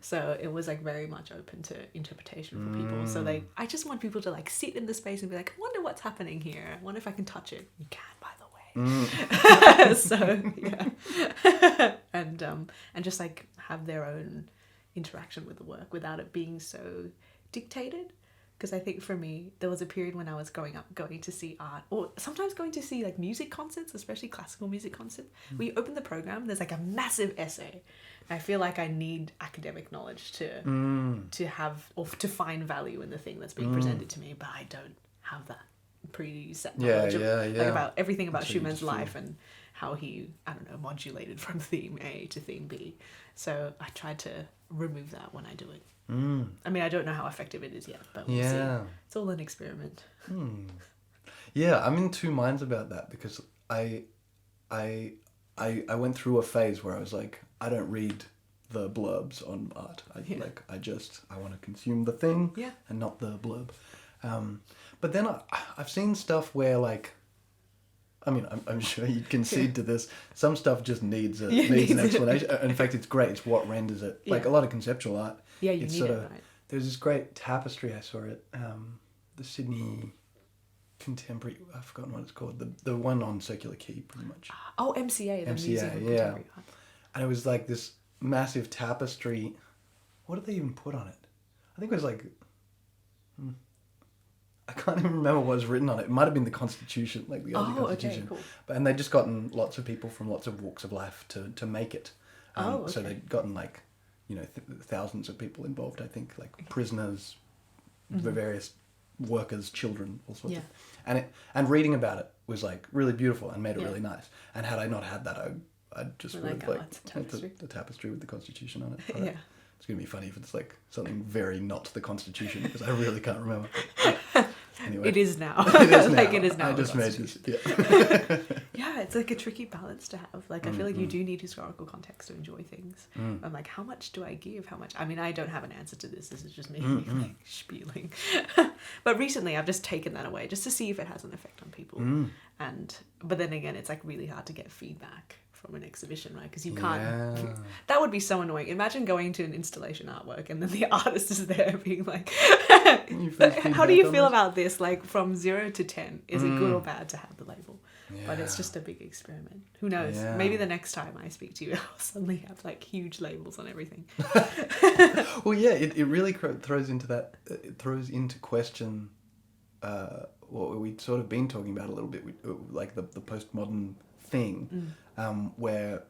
So it was like very much open to interpretation for people. So I just want people to like sit in the space and be like, I wonder what's happening here. I wonder if I can touch it. You can, by the way. So yeah. And just like have their own interaction with the work without it being so dictated. Because I think for me, there was a period when I was growing up going to see art, or sometimes going to see like music concerts, especially classical music concerts. Where you open the program, there's like a massive essay. I feel like I need academic knowledge to have, or to find value in the thing that's being presented to me, but I don't have that preset knowledge like about everything about Schumann's life and how he, I don't know, modulated from theme A to theme B. So I try to remove that when I do it. I mean, I don't know how effective it is yet, but we'll see. It's all an experiment. Yeah, I'm in two minds about that because I went through a phase where I was like, I don't read the blurbs on art. I want to consume the thing and not the blurb. But then I've seen stuff where like, I mean, I'm sure you'd concede to this. Some stuff just needs an explanation. In fact, it's great. It's what renders it. Like a lot of conceptual art. Yeah, you need it, right? There's this great tapestry I saw at the Sydney Contemporary. I've forgotten what it's called. The one on Circular Quay, pretty much. Oh, MCA, the Museum of Contemporary Art. And it was like this massive tapestry. What did they even put on it? I think it was like. I can't even remember what was written on it. It might have been the Constitution, like the early Constitution. Okay, cool. And they'd just gotten lots of people from lots of walks of life to make it. So they'd gotten like, thousands of people involved, I think, like prisoners, the various workers, children, all sorts of. And reading about it was like really beautiful and made it really nice. And had I not had that, I'd just would have the tapestry with the Constitution on it. It's going to be funny if it's like something very not the Constitution because I really can't remember. Anyway. It is now. It is now. Like it is now. I just made this. Yeah, it's like a tricky balance to have. Like I feel like you do need historical context to enjoy things. I'm like, how much do I give? How much? I mean, I don't have an answer to this. This is just me like spieling. But recently, I've just taken that away just to see if it has an effect on people. But then again, it's like really hard to get feedback from an exhibition, right? Because you can't. That would be so annoying. Imagine going to an installation artwork and then the artist is there being like, "How do you feel about this? Like from 0 to 10, is it good or bad to have the label?" But it's just a big experiment. Who knows? Maybe the next time I speak to you, I'll suddenly have like huge labels on everything. Well, it really throws into that. It throws into question what we'd sort of been talking about a little bit, like the postmodern thing, where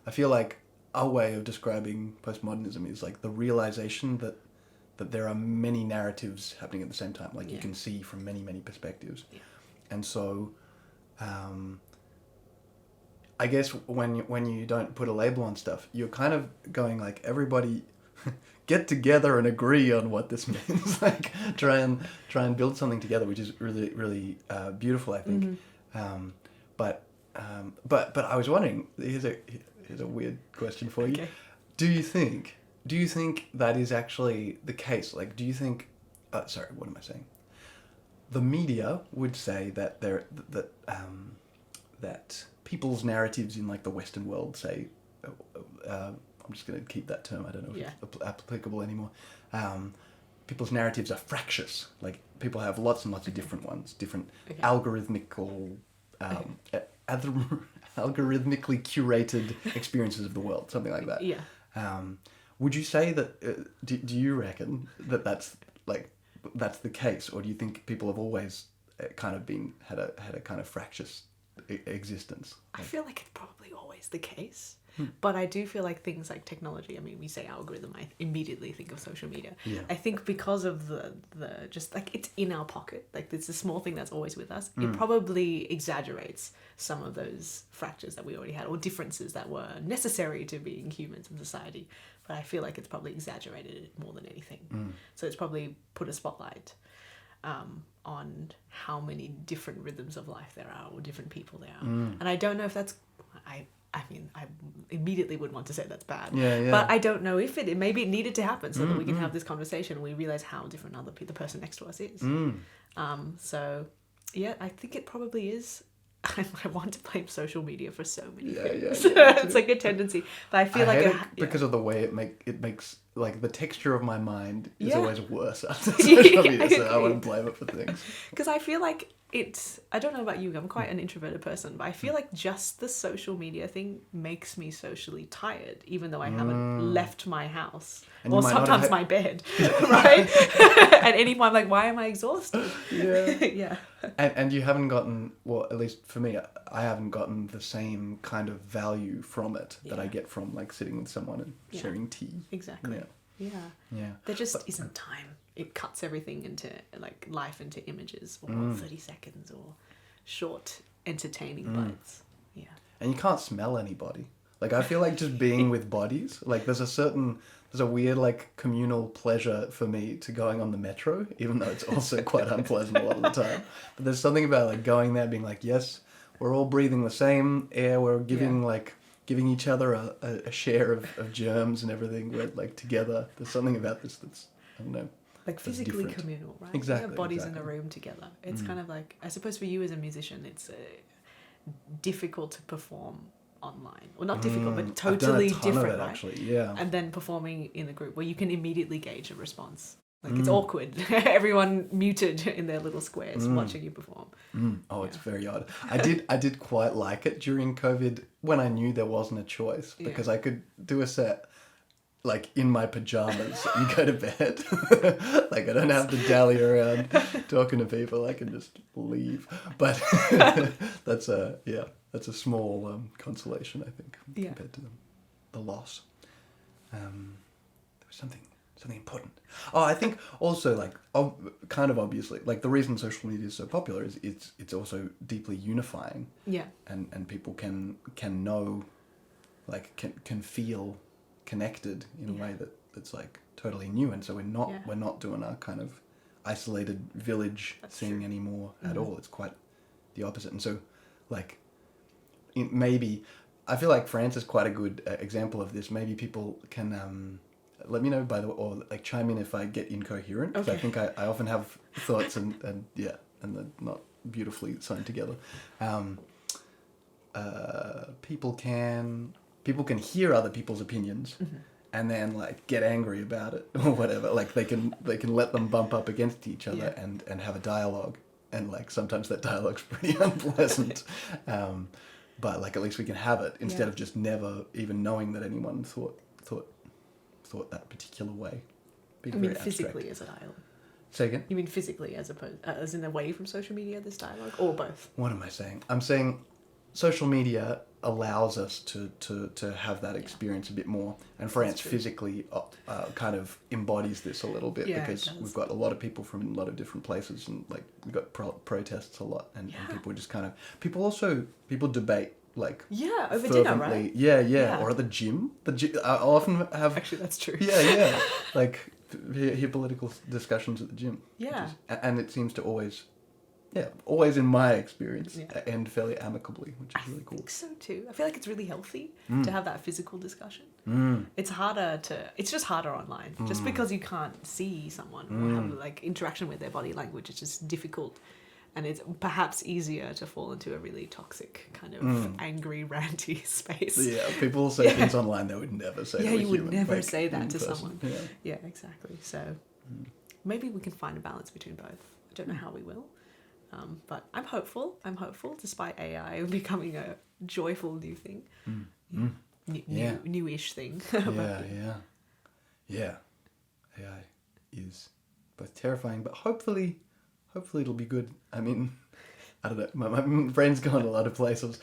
I feel like our way of describing postmodernism is like the realization that there are many narratives happening at the same time. Like you can see from many perspectives, and so I guess when you don't put a label on stuff, you're kind of going like everybody get together and agree on what this means. Like try and build something together, which is really beautiful, I think. But I was wondering, here's a weird question for you. Okay. Do you think that is actually the case? Like, do you think? Sorry, what am I saying? The media would say that that people's narratives in like the Western world, say, I'm just going to keep that term. I don't know if it's applicable anymore. People's narratives are fractious. Like people have lots and lots of different ones, different algorithmically curated experiences of the world, something like that. Would you say that? Do you reckon that that's the case, or do you think people have always kind of had a kind of fractious existence? I feel like it's probably always the case. But I do feel like things like technology, I mean, we say algorithm, I immediately think of social media. I think because of the just like it's in our pocket, like it's a small thing that's always with us, it probably exaggerates some of those fractures that we already had or differences that were necessary to being humans in society. But I feel like it's probably exaggerated it more than anything. So it's probably put a spotlight on how many different rhythms of life there are or different people there are. And I don't know if that's... I mean, I immediately would want to say that's bad. But I don't know if maybe it needed to happen so that we can have this conversation and we realize how different the person next to us is. So, yeah, I think it probably is. I want to blame social media for so many things. It's like a tendency. But I feel because of the way it makes like the texture of my mind is always worse after social media. So I want to blame it for things. Because I feel like I don't know about you, I'm quite an introverted person, but I feel like just the social media thing makes me socially tired, even though I haven't left my house. Or sometimes my bed, right? at any point, I'm like, why am I exhausted? Yeah. Yeah. And you haven't gotten, well, at least for me, I haven't gotten the same kind of value from it that I get from like sitting with someone and sharing tea. Exactly. Yeah. Yeah. There just isn't time. It cuts everything into like life into images or 30 seconds or short entertaining bites. Yeah. And you can't smell anybody. Like, I feel like just being with bodies, like there's a weird like communal pleasure for me to going on the metro, even though it's also quite unpleasant a lot of the time. But there's something about like going there being like, yes, we're all breathing the same air, we're giving each other a share of germs and everything, we're like together. There's something about this that's, I don't know. Like physically communal, right? Exactly. We have bodies in a room together. It's kind of like, I suppose for you as a musician, it's difficult to perform online. Well, not difficult, but totally I've done a ton different, of it, right? actually, yeah. And then performing in a group where you can immediately gauge a response. Like, it's awkward. Everyone muted in their little squares watching you perform. Oh, it's very odd. I did quite like it during COVID when I knew there wasn't a choice, because I could do a set like in my pajamas and go to bed. Like, I don't have to dally around talking to people. I can just leave. But that's a small consolation, I think, compared to the loss. There was something important. Oh, I think also, like, kind of obviously, like, the reason social media is so popular is it's also deeply unifying. Yeah. And people can know, like, can feel connected in a way that's like totally new, and so we're not doing a kind of isolated village thing anymore at all. It's quite the opposite. And so, like, maybe I feel like France is quite a good example of this. Maybe people can let me know, by the way, or like chime in if I get incoherent, because I think I often have thoughts and they're not beautifully sewn together. People can hear other people's opinions and then like get angry about it or whatever. Like, they can let them bump up against each other and have a dialogue, and like sometimes that dialogue's pretty unpleasant. But like, at least we can have it instead of just never even knowing that anyone thought that particular way. I mean, physically as a dialogue. Say again? You mean physically as in away from social media, this dialogue, or both? What am I saying? I'm saying social media allows us to have that experience a bit more, and France physically kind of embodies this a little bit, because we've got a lot of people from a lot of different places, and like we've got protests a lot, and people just kind of people debate, like, over dinner, right? Yeah, or at the gym. I'll often have, actually, that's true. Like, hear political discussions at the gym. And it seems to always in my experience end fairly amicably, which is really cool. I think so too. I feel like it's really healthy to have that physical discussion. It's just harder online, just because you can't see someone or have like interaction with their body language. It's just difficult. And it's perhaps easier to fall into a really toxic kind of angry, ranty space. Yeah, people say things online they would never say to a human. Yeah, you would never say that to person. someone. Yeah, exactly. So maybe we can find a balance between both. I don't know how we will. But I'm hopeful, despite AI becoming a joyful new thing. Newish thing. Yeah. AI is both terrifying, but hopefully it'll be good. I mean, I don't know. My brain's gone a lot of places.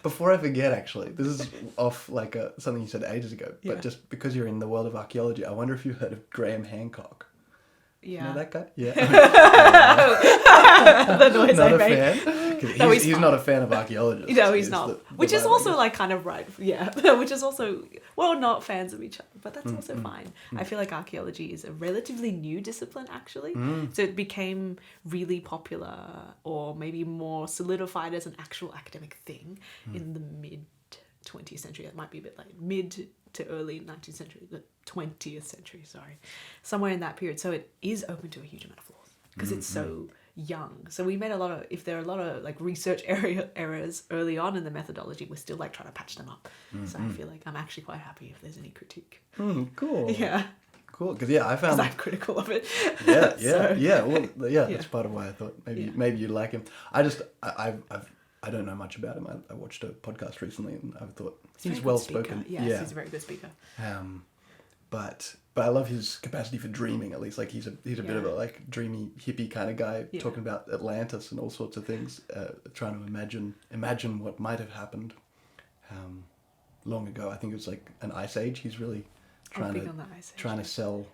Before I forget, actually, this is off like something you said ages ago, but just because you're in the world of archaeology, I wonder if you heard of Graham Hancock. Yeah. You know that guy? Yeah. The noise not I a made. Fan? He's not a fan of archaeologists. No, he's not. Which is also like kind of right. Yeah. Which is also, we're not fans of each other, but that's also fine. I feel like archaeology is a relatively new discipline, actually. So it became really popular, or maybe more solidified as an actual academic thing in the mid 20th century. It might be a bit like mid to early 19th century, the 20th century, sorry. Somewhere in that period. So it is open to a huge amount of flaws because it's so young. So we made if there are a lot of like research errors early on in the methodology, we're still like trying to patch them up. So I feel like I'm actually quite happy if there's any critique. Cool. Yeah. Cool, because I found... Because I'm critical of it. That's part of why I thought maybe you'd like him. I don't know much about him. I watched a podcast recently and I thought he's well spoken. Yes, he's a very good speaker. but I love his capacity for dreaming. At least, like he's a bit of a like dreamy hippie kind of guy, talking about Atlantis and all sorts of things, trying to imagine what might have happened long ago. I think it was like an ice age. He's really trying to sell.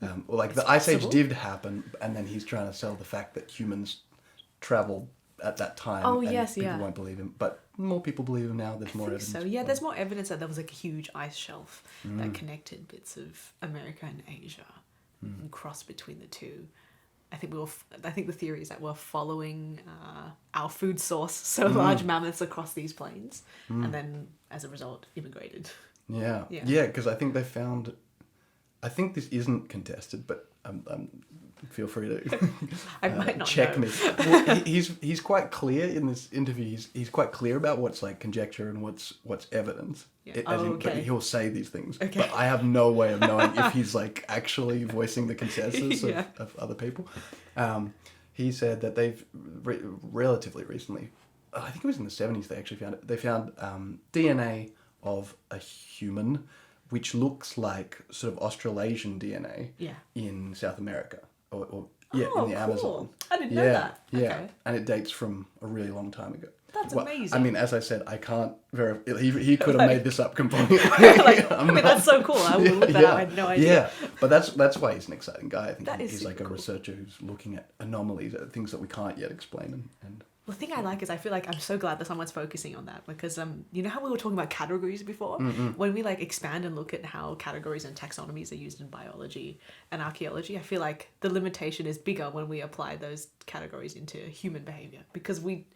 The ice age did happen, and then he's trying to sell the fact that humans traveled at that time. Oh, and yes, people won't believe him, but more people believe him now. There's more evidence. So yeah, there's more evidence that there was like a huge ice shelf that connected bits of America and Asia, and crossed between the two. I think the theory is that we're following our food source, so large mammoths across these plains, and then as a result immigrated. Yeah, because I think they found. I think this isn't contested, but feel free to I might not check know. me. Well, he's quite clear in this interview. He's quite clear about what's like conjecture and what's evidence. Yeah. But he'll say these things. Okay. But I have no way of knowing if he's like actually voicing the consensus of other people. He said that they've relatively recently, I think it was in the 70s, they actually found it. They found DNA of a human, which looks like sort of Australasian DNA in South America. Or in the Amazon. I didn't know that. Yeah, Okay. and it dates from a really long time ago. That's amazing. I mean, as I said, I can't verify. He could have made this up completely. That's so cool. I will look that up. I had no idea. Yeah, but that's why he's an exciting guy. I think That is he's like a super cool. researcher who's looking at anomalies, at things that we can't yet explain. And The thing I like is I feel like I'm so glad that someone's focusing on that, because you know how we were talking about categories before? When we like expand and look at how categories and taxonomies are used in biology and archaeology, I feel like the limitation is bigger when we apply those categories into human behavior, because we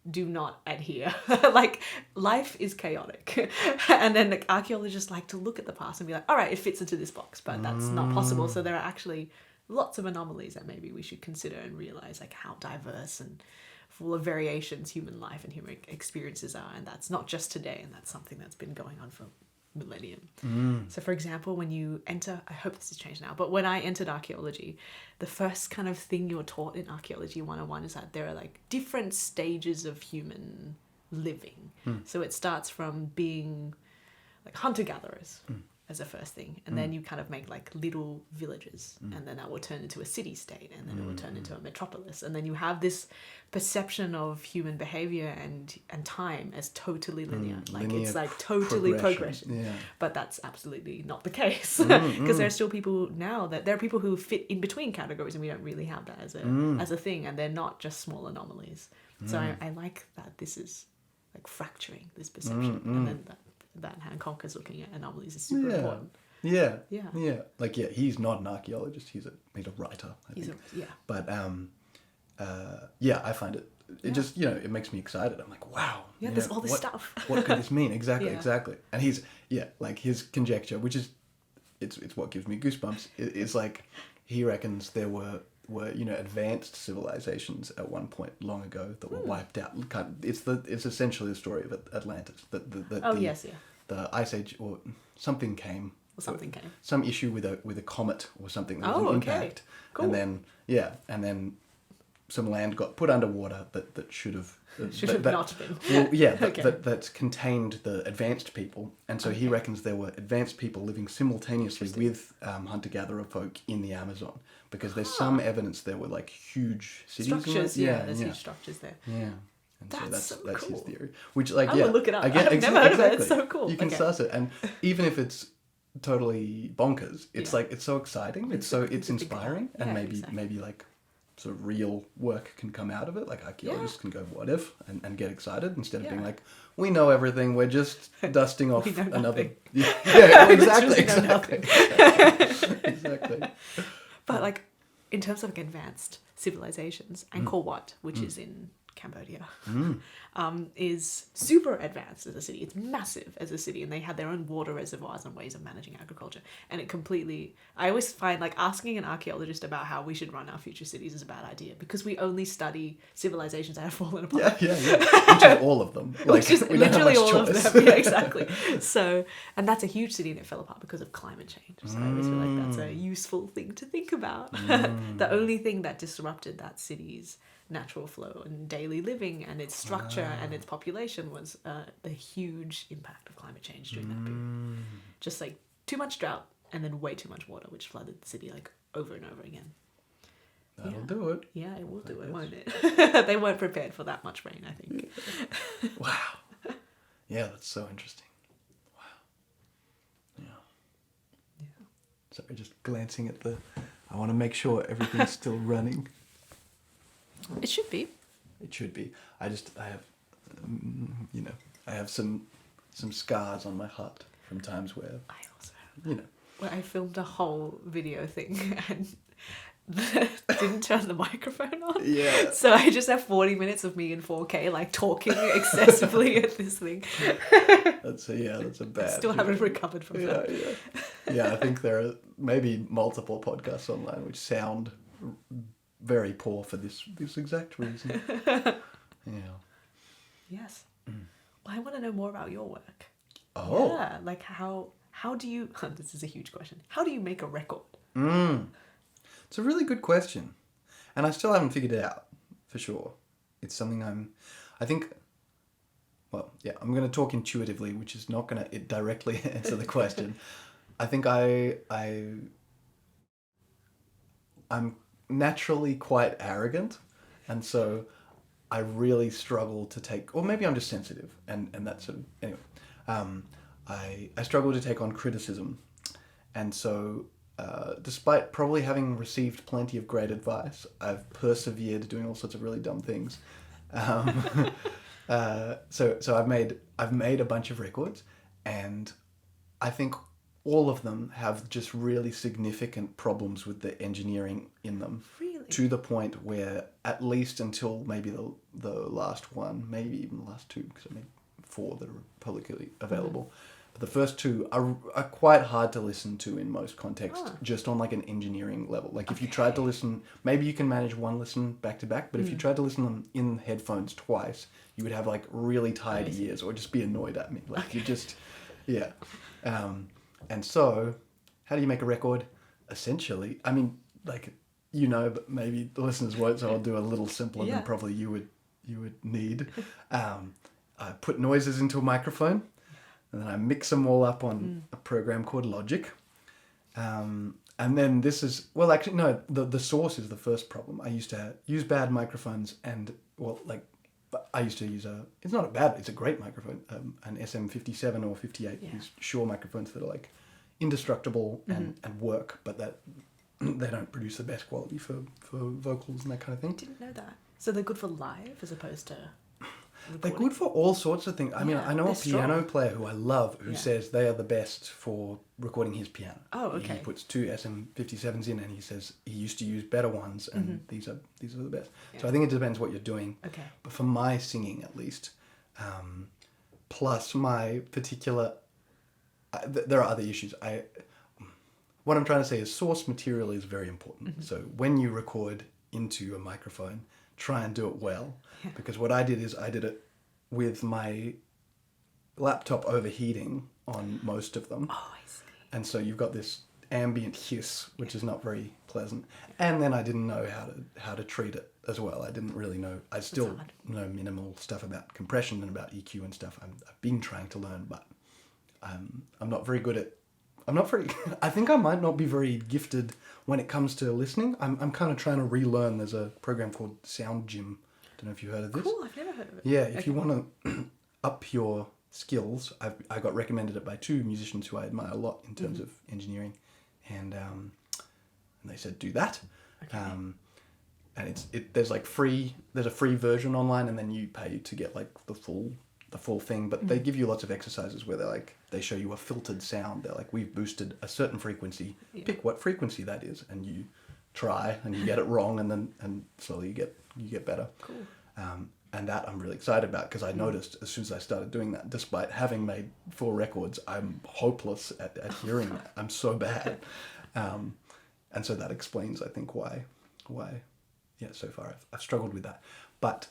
do not adhere. Like, life is chaotic. And then like, archaeologists like to look at the past and be like, all right, it fits into this box, but that's not possible. So there are actually lots of anomalies that maybe we should consider and realize like how diverse and full of variations human life and human experiences are, and that's not just today, and that's something that's been going on for millennium. So for example, when you enter, I hope this has changed now, but when I entered archaeology, the first kind of thing you're taught in archaeology 101 is that there are like different stages of human living. So it starts from being like hunter-gatherers as a first thing, and then you kind of make like little villages, and then that will turn into a city-state, and then it will turn into a metropolis, and then you have this perception of human behavior and time as totally linear. Like linear it's like totally progression. Yeah. But that's absolutely not the case, because there are still people now that there are people who fit in between categories, and we don't really have that as a thing, and they're not just small anomalies. So I like that this is like fracturing this perception, and then that Hancock is looking at anomalies is super important. Yeah. Yeah. Like, he's not an archaeologist. He's a writer, I think. But I find it just, it makes me excited. I'm like, wow. Yeah, there's all this stuff. What could this mean? Exactly. And he's, like his conjecture, which is, it's what gives me goosebumps. It's like, he reckons there were advanced civilizations at one point long ago that were wiped out. It's essentially the story of Atlantis. The ice age or something came. Some issue with a comet or something. There was an impact. Cool. And then some land got put underwater that should have not been. Well, that contained the advanced people, and so he reckons there were advanced people living simultaneously with hunter-gatherer folk in the Amazon, because there's some evidence there were like huge cities. Structures, there's huge structures there. Yeah. And that's so so that's cool. his theory. Which like I will look it up. Again, I've never heard of it. It's so cool. You can suss it, and even if it's totally bonkers, it's like it's so exciting. It's inspiring, and maybe like sort of real work can come out of it. Like archaeologists can go, what if, and get excited instead of being like, we know everything. We're just dusting off another. Exactly. But like in terms of like advanced civilizations, Angkor Wat, which is in Cambodia, is super advanced as a city. It's massive as a city, and they had their own water reservoirs and ways of managing agriculture. And I always find like asking an archaeologist about how we should run our future cities is a bad idea, because we only study civilizations that have fallen apart. Yeah. Which is all of them. Like, which is literally all of them. Yeah, exactly. So, and that's a huge city, and it fell apart because of climate change. So I always feel like that's a useful thing to think about. The only thing that disrupted that city's natural flow and daily living and its structure and its population was the huge impact of climate change during that period. Just like too much drought, and then way too much water, which flooded the city like over and over again. That'll do it. Yeah, it will do it, guess. won't it? They weren't prepared for that much rain, I think. Wow. Yeah, that's so interesting. Wow. Yeah. Yeah. Sorry, just glancing at I want to make sure everything's still running. It should be. It should be. I have, I have some scars on my heart from times where, I also have. Where I filmed a whole video thing and didn't turn the microphone on. Yeah. So I just have 40 minutes of me in 4K, like talking excessively at this thing. That's a bad. Still haven't recovered from that. Yeah, I think there are maybe multiple podcasts online which sound very poor for this exact reason. Yeah. Yes. Well, I want to know more about your work. Oh. Yeah, like how do you, this is a huge question, how do you make a record? It's a really good question. And I still haven't figured it out, for sure. It's something I'm going to talk intuitively, which is not going to directly answer the question. I think I'm naturally quite arrogant, and so I really struggle to take, or maybe I'm just sensitive, and that sort of, anyway. I struggle to take on criticism, and so despite probably having received plenty of great advice, I've persevered doing all sorts of really dumb things. So I've made a bunch of records, and I think all of them have just really significant problems with the engineering in them. Really? To the point where, at least until maybe the last one, maybe even the last two, because I made 4 that are publicly available. But the first 2 are quite hard to listen to in most contexts, just on like an engineering level. Like if you tried to listen, maybe you can manage one listen back to back, but if you tried to listen to them in headphones twice, you would have like really tired ears or just be annoyed at me. Like you just, yeah. And so, how do you make a record? Essentially, I mean, like, but maybe the listeners won't, so I'll do a little simpler than probably you would need. I put noises into a microphone, and then I mix them all up on a program called Logic. And then this is, well, actually, no, the source is the first problem. I used to use bad microphones, and, I used to use it's not a bad, it's a great microphone, an SM57 or 58, these Shure microphones that are like indestructible and work, but that they don't produce the best quality for vocals and that kind of thing. I didn't know that. So they're good for live as opposed to recording? They're good for all sorts of things. I mean, I know a piano strong. player who I love who says they are the best for recording his piano. Oh, okay. He puts 2 SM57s in, and he says he used to use better ones, and these are the best. Yeah. So I think it depends what you're doing. Okay. But for my singing, at least, plus my particular, there are other issues. What I'm trying to say is source material is very important. So when you record into a microphone, try and do it well. Yeah. Because what I did is I did it with my laptop overheating on most of them. Oh, I see. And so you've got this ambient hiss, which is not very pleasant. And then I didn't know how to treat it as well. I didn't really know. I still know minimal stuff about compression and about EQ and stuff. I've been trying to learn, but I'm not very good at. I think I might not be very gifted when it comes to listening. I'm kind of trying to relearn. There's a program called Sound Gym. Don't know if you've heard of this. Cool, I've never heard of it. Yeah, if you want to up your skills, I got recommended it by 2 musicians who I admire a lot in terms of engineering, and they said do that. Okay. And there's a free version online, and then you pay to get like the full thing, but they give you lots of exercises where they show you a filtered sound. They're like, we've boosted a certain frequency, pick what frequency that is, and you try and you get it wrong, and slowly you get better. Cool. And that I'm really excited about, because I noticed as soon as I started doing that, despite having made 4 records, I'm hopeless at hearing that. I'm so bad. And so that explains, I think, why so far I've struggled with that. But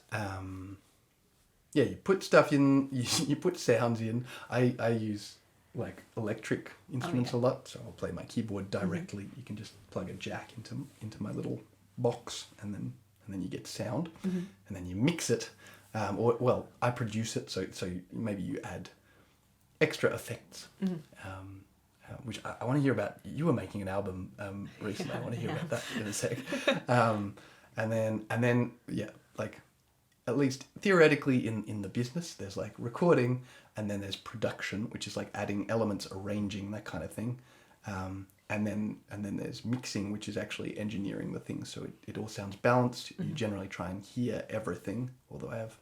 you put stuff in, you put sounds in. I use like electric instruments a lot, so I'll play my keyboard directly. You can just plug a jack into my little box, and then you get sound, and then you mix it, I produce it, so maybe you add extra effects, which I want to hear about. You were making an album recently. I want to hear about that in a sec. And then like at least theoretically in the business, there's like recording, and then there's production, which is like adding elements, arranging, that kind of thing. And then there's mixing, which is actually engineering the thing so it all sounds balanced. You generally try and hear everything, although I have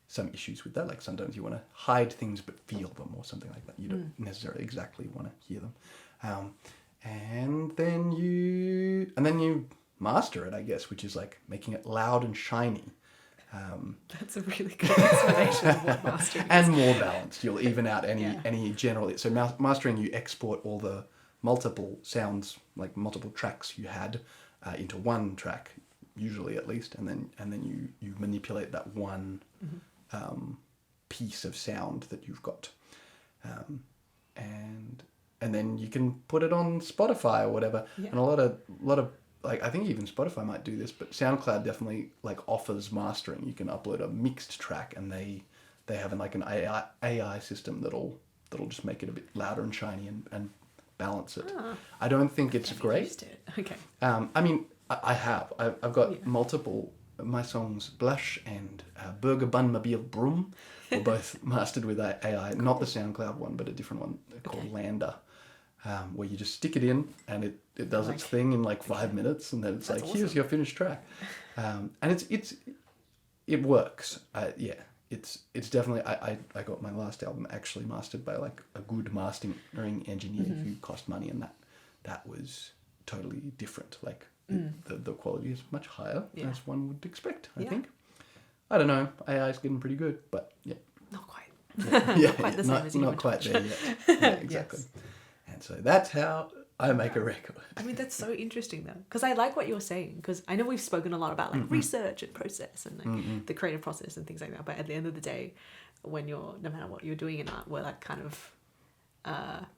some issues with that. Like sometimes you want to hide things but feel them or something like that. You don't necessarily exactly want to hear them. And then you master it, I guess, which is like making it loud and shiny. That's a really good explanation of what mastering is. And more balanced. You'll even out any general. So mastering, you export all the multiple sounds, like multiple tracks you had into one track, usually at least, and then you manipulate that one piece of sound that you've got, and then you can put it on Spotify or whatever. And a lot of like, I think even Spotify might do this, but SoundCloud definitely like offers mastering. You can upload a mixed track, and they have like an AI system that'll just make it a bit louder and shiny and balance it. I don't think it's great. Okay. I mean, I've got multiple. My songs Blush and Burger Bun Mobile Broom were both mastered with AI. Cool. Not the SoundCloud one, but a different one called Lander, where you just stick it in and it does its thing in like 5 minutes, and then it's like, awesome. Here's your finished track. And it works. It's definitely, I got my last album actually mastered by like a good mastering engineer who cost money, and that was totally different. Like the quality is much higher as one would expect, I think. I don't know, AI is getting pretty good, but not quite. Not quite the same as you not would quite there yet. Yeah, exactly. Yes. And so that's how I make a record. I mean, that's so interesting though, because I like what you're saying, because I know we've spoken a lot about like research and process and like the creative process and things like that, but at the end of the day, when no matter what you're doing in art, we're like kind of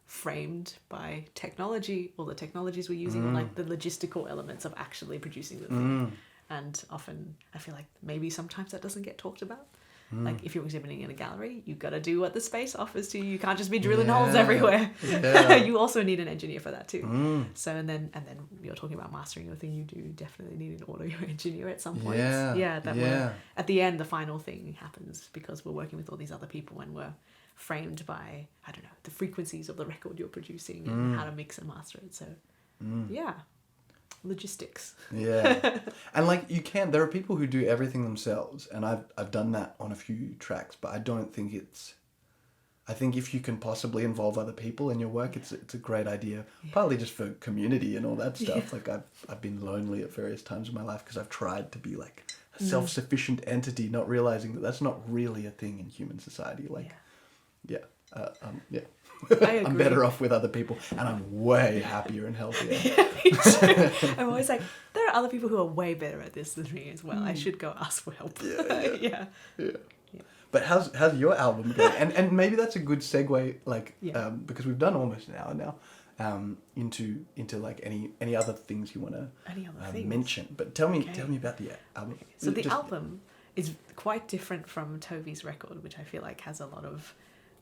framed by technology, all the technologies we're using, or like the logistical elements of actually producing the thing. And often I feel like maybe sometimes that doesn't get talked about. Like if you're exhibiting in a gallery, you've got to do what the space offers to you. You can't just be drilling holes everywhere. You also need an engineer for that too. So and then you're talking about mastering your thing. You do definitely need an audio engineer at some point. At the end, the final thing happens because we're working with all these other people and we're framed by, I don't know, the frequencies of the record you're producing and how to mix and master it. So logistics. And like there are people who do everything themselves, and I've done that on a few tracks, but I don't think I think if you can possibly involve other people in your work, it's a great idea, partly just for community and all that stuff. Like I've been lonely at various times in my life because I've tried to be like a self-sufficient entity, not realizing that that's not really a thing in human society. Like I'm better off with other people, and I'm way happier and healthier. Me too. I'm always like, there are other people who are way better at this than me as well. I should go ask for help. But how's your album going? And maybe that's a good segue, like because we've done almost an hour now, into like any other things you want to mention. But tell me about the album. So the album is quite different from Toby's record, which I feel like has a lot of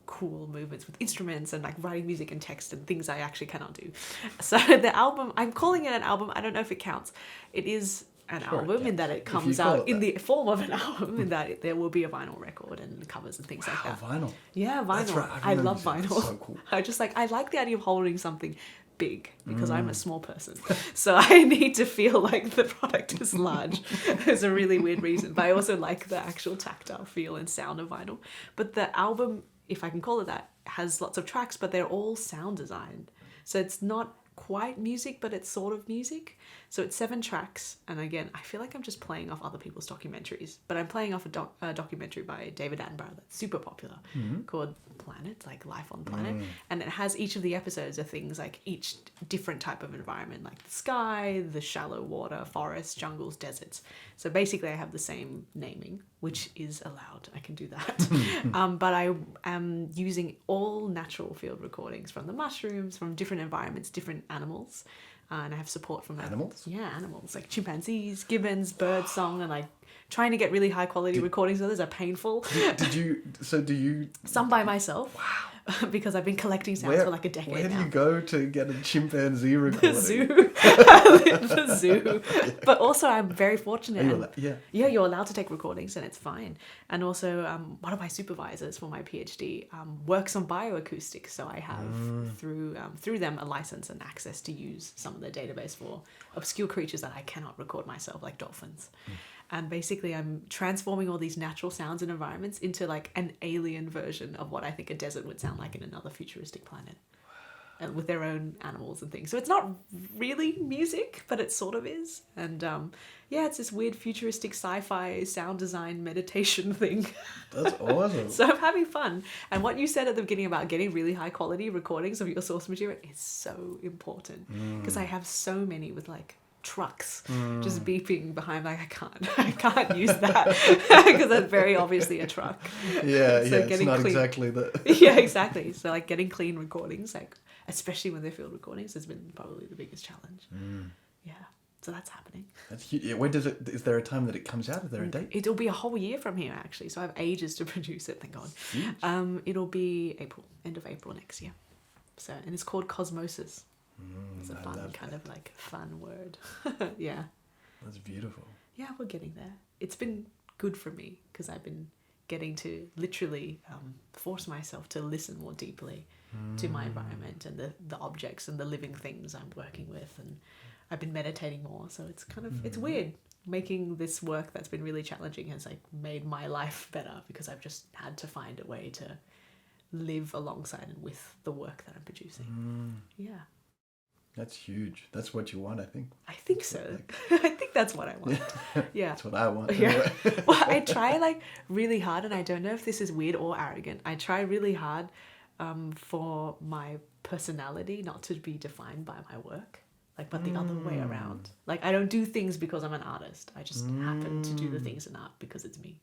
cool movements with instruments and like writing music and text and things I actually cannot do. So the album, I'm calling it an album. I don't know if it counts. It is an album in that it comes out in the form of an album, in that there will be a vinyl record and covers and things like that. Vinyl. Yeah, vinyl. That's right. I love vinyl. That's so cool. I like the idea of holding something big because I'm a small person. So I need to feel like the product is large. There's a really weird reason. But I also like the actual tactile feel and sound of vinyl. But the album, if I can call it that, has lots of tracks, but they're all sound designed. So it's not quite music, but it's sort of music. So it's 7 tracks. And again, I feel like I'm just playing off other people's documentaries, but I'm playing off a documentary by David Attenborough that's super popular called Planet, like Life on Planet. And it has each of the episodes of things like each different type of environment, like the sky, the shallow water, forests, jungles, deserts. So basically I have the same naming, which is allowed. I can do that. But I am using all natural field recordings from the mushrooms, from different environments, different animals. And I have support from animals? Yeah, animals like chimpanzees, gibbons, birdsong, and like trying to get really high quality recordings of those are painful. Do you? Some by myself. Wow. because I've been collecting sounds for like a decade Where now. do you go to get a chimpanzee recording? The zoo. The zoo. But also I'm very fortunate. Are you and- allowed- yeah. Yeah, you're allowed to take recordings and it's fine. And also, one of my supervisors for my PhD works on bioacoustics, so I have through them a license and access to use some of their database for obscure creatures that I cannot record myself, like dolphins. And basically, I'm transforming all these natural sounds and environments into like an alien version of what I think a desert would sound like in another futuristic planet. And with their own animals and things. So it's not really music, but it sort of is. And yeah, it's this weird futuristic sci-fi sound design meditation thing. That's awesome. So I'm having fun. And what you said at the beginning about getting really high quality recordings of your source material is so important. Because I have so many with like trucks just beeping behind, like I can't use that because that's very obviously a truck. Yeah, So it's getting not clean- exactly the... Yeah, exactly. So like getting clean recordings, like especially when they're field recordings, has been probably the biggest challenge. Yeah, so that's happening. That's huge. Yeah, when does it... Is there a time that it comes out? Is there a date? It'll be a whole year from here actually, so I have ages to produce it. Thank God. Huge. It'll be end of April next year. So and it's called Cosmosis. It's a I fun love kind of like fun word. Yeah. That's beautiful. Yeah, we're getting there. It's been good for me because I've been getting to literally force myself to listen more deeply to my environment and the objects and the living things I'm working with, and I've been meditating more. So it's kind of it's weird making this work that's been really challenging has like made my life better because I've just had to find a way to live alongside and with the work that I'm producing. Yeah. That's huge. That's what you want, I think. I think so. I think that's what I want. Yeah. That's what I want. Yeah. Anyway. Well, I try like really hard, and I don't know if this is weird or arrogant. I try really hard for my personality not to be defined by my work, like, but the other way around. Like, I don't do things because I'm an artist. I just happen to do the things in art because it's me.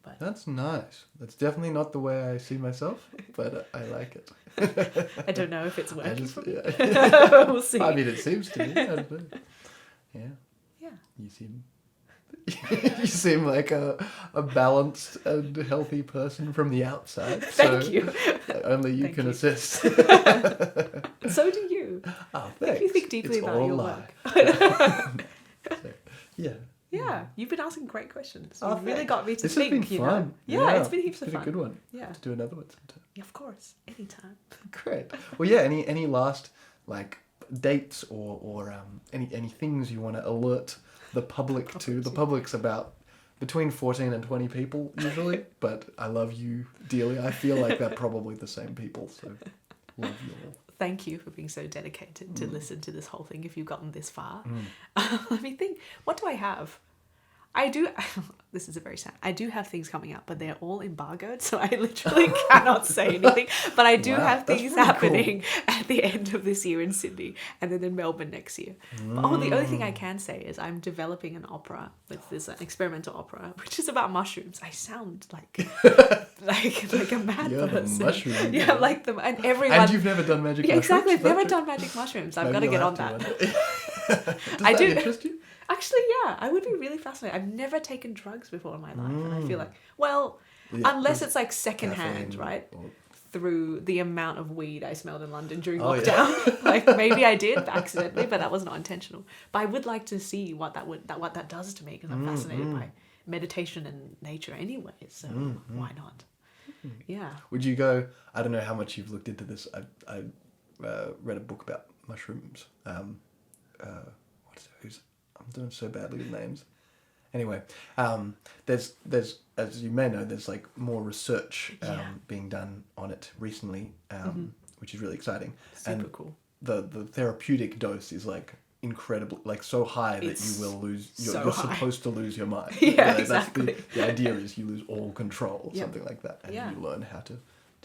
But That's nice. That's definitely not the way I see myself, but I like it. I don't know if it's I working just, for me. yeah. We'll see. I mean, it seems to me. I don't know. Yeah. Yeah. You seem... you seem like a balanced and healthy person from the outside. Thank you. Only you Thank can you. assist. So do you. Oh, If thanks. you think deeply It's about all your lie. work. So, yeah. Yeah, you've been asking great questions. Oh, You've really thanks. got me to This think, has been you know. fun. Yeah, it's been heaps of It's been fun. a good one. Yeah. To do another one sometime. Yeah, of course. Anytime. Great. Well, yeah. Any last like dates or any things you want to alert the public to? The public's about between 14 and 20 people usually, but I love you dearly. I feel like they're probably the same people, so love you all. Thank you for being so dedicated to listen to this whole thing if you've gotten this far. Let me think. What do I have? I do... This is a very sad... I do have things coming up, but they're all embargoed, so I literally cannot say anything. But I do Wow, have that's things pretty happening at the end of this year in Sydney and then in Melbourne next year. But, the only thing I can say is I'm developing an opera with this experimental opera, which is about mushrooms. I sound like like a mad You're the person. mushroom Yeah, girl. like them. And everyone... And you've never done magic Yeah, mushrooms? exactly. I've never That's- done magic mushrooms. I've Maybe got to you'll get on have that. to one day. Does I that do. interest you? Actually, yeah, I would be really fascinated. I've never taken drugs before in my life, and I feel like, well, Yeah, unless there's it's like secondhand, caffeine right? or- Through the amount of weed I smelled in London during Oh, yeah. lockdown, like maybe I did accidentally, but that was not intentional. But I would like to see what that does to me because I'm fascinated by meditation and nature anyway. So why not? Yeah. Would you go? I don't know how much you've looked into this. I read a book about mushrooms. I'm doing so badly with names. Anyway, there's as you may know, there's like more research being done on it recently, which is really exciting. Super and cool. The therapeutic dose is like incredible, like so high that It's you will lose. You're so high. supposed to lose your mind. Yeah, That's exactly. the idea is you lose all control, Yep. something like that, and Yeah. you learn how to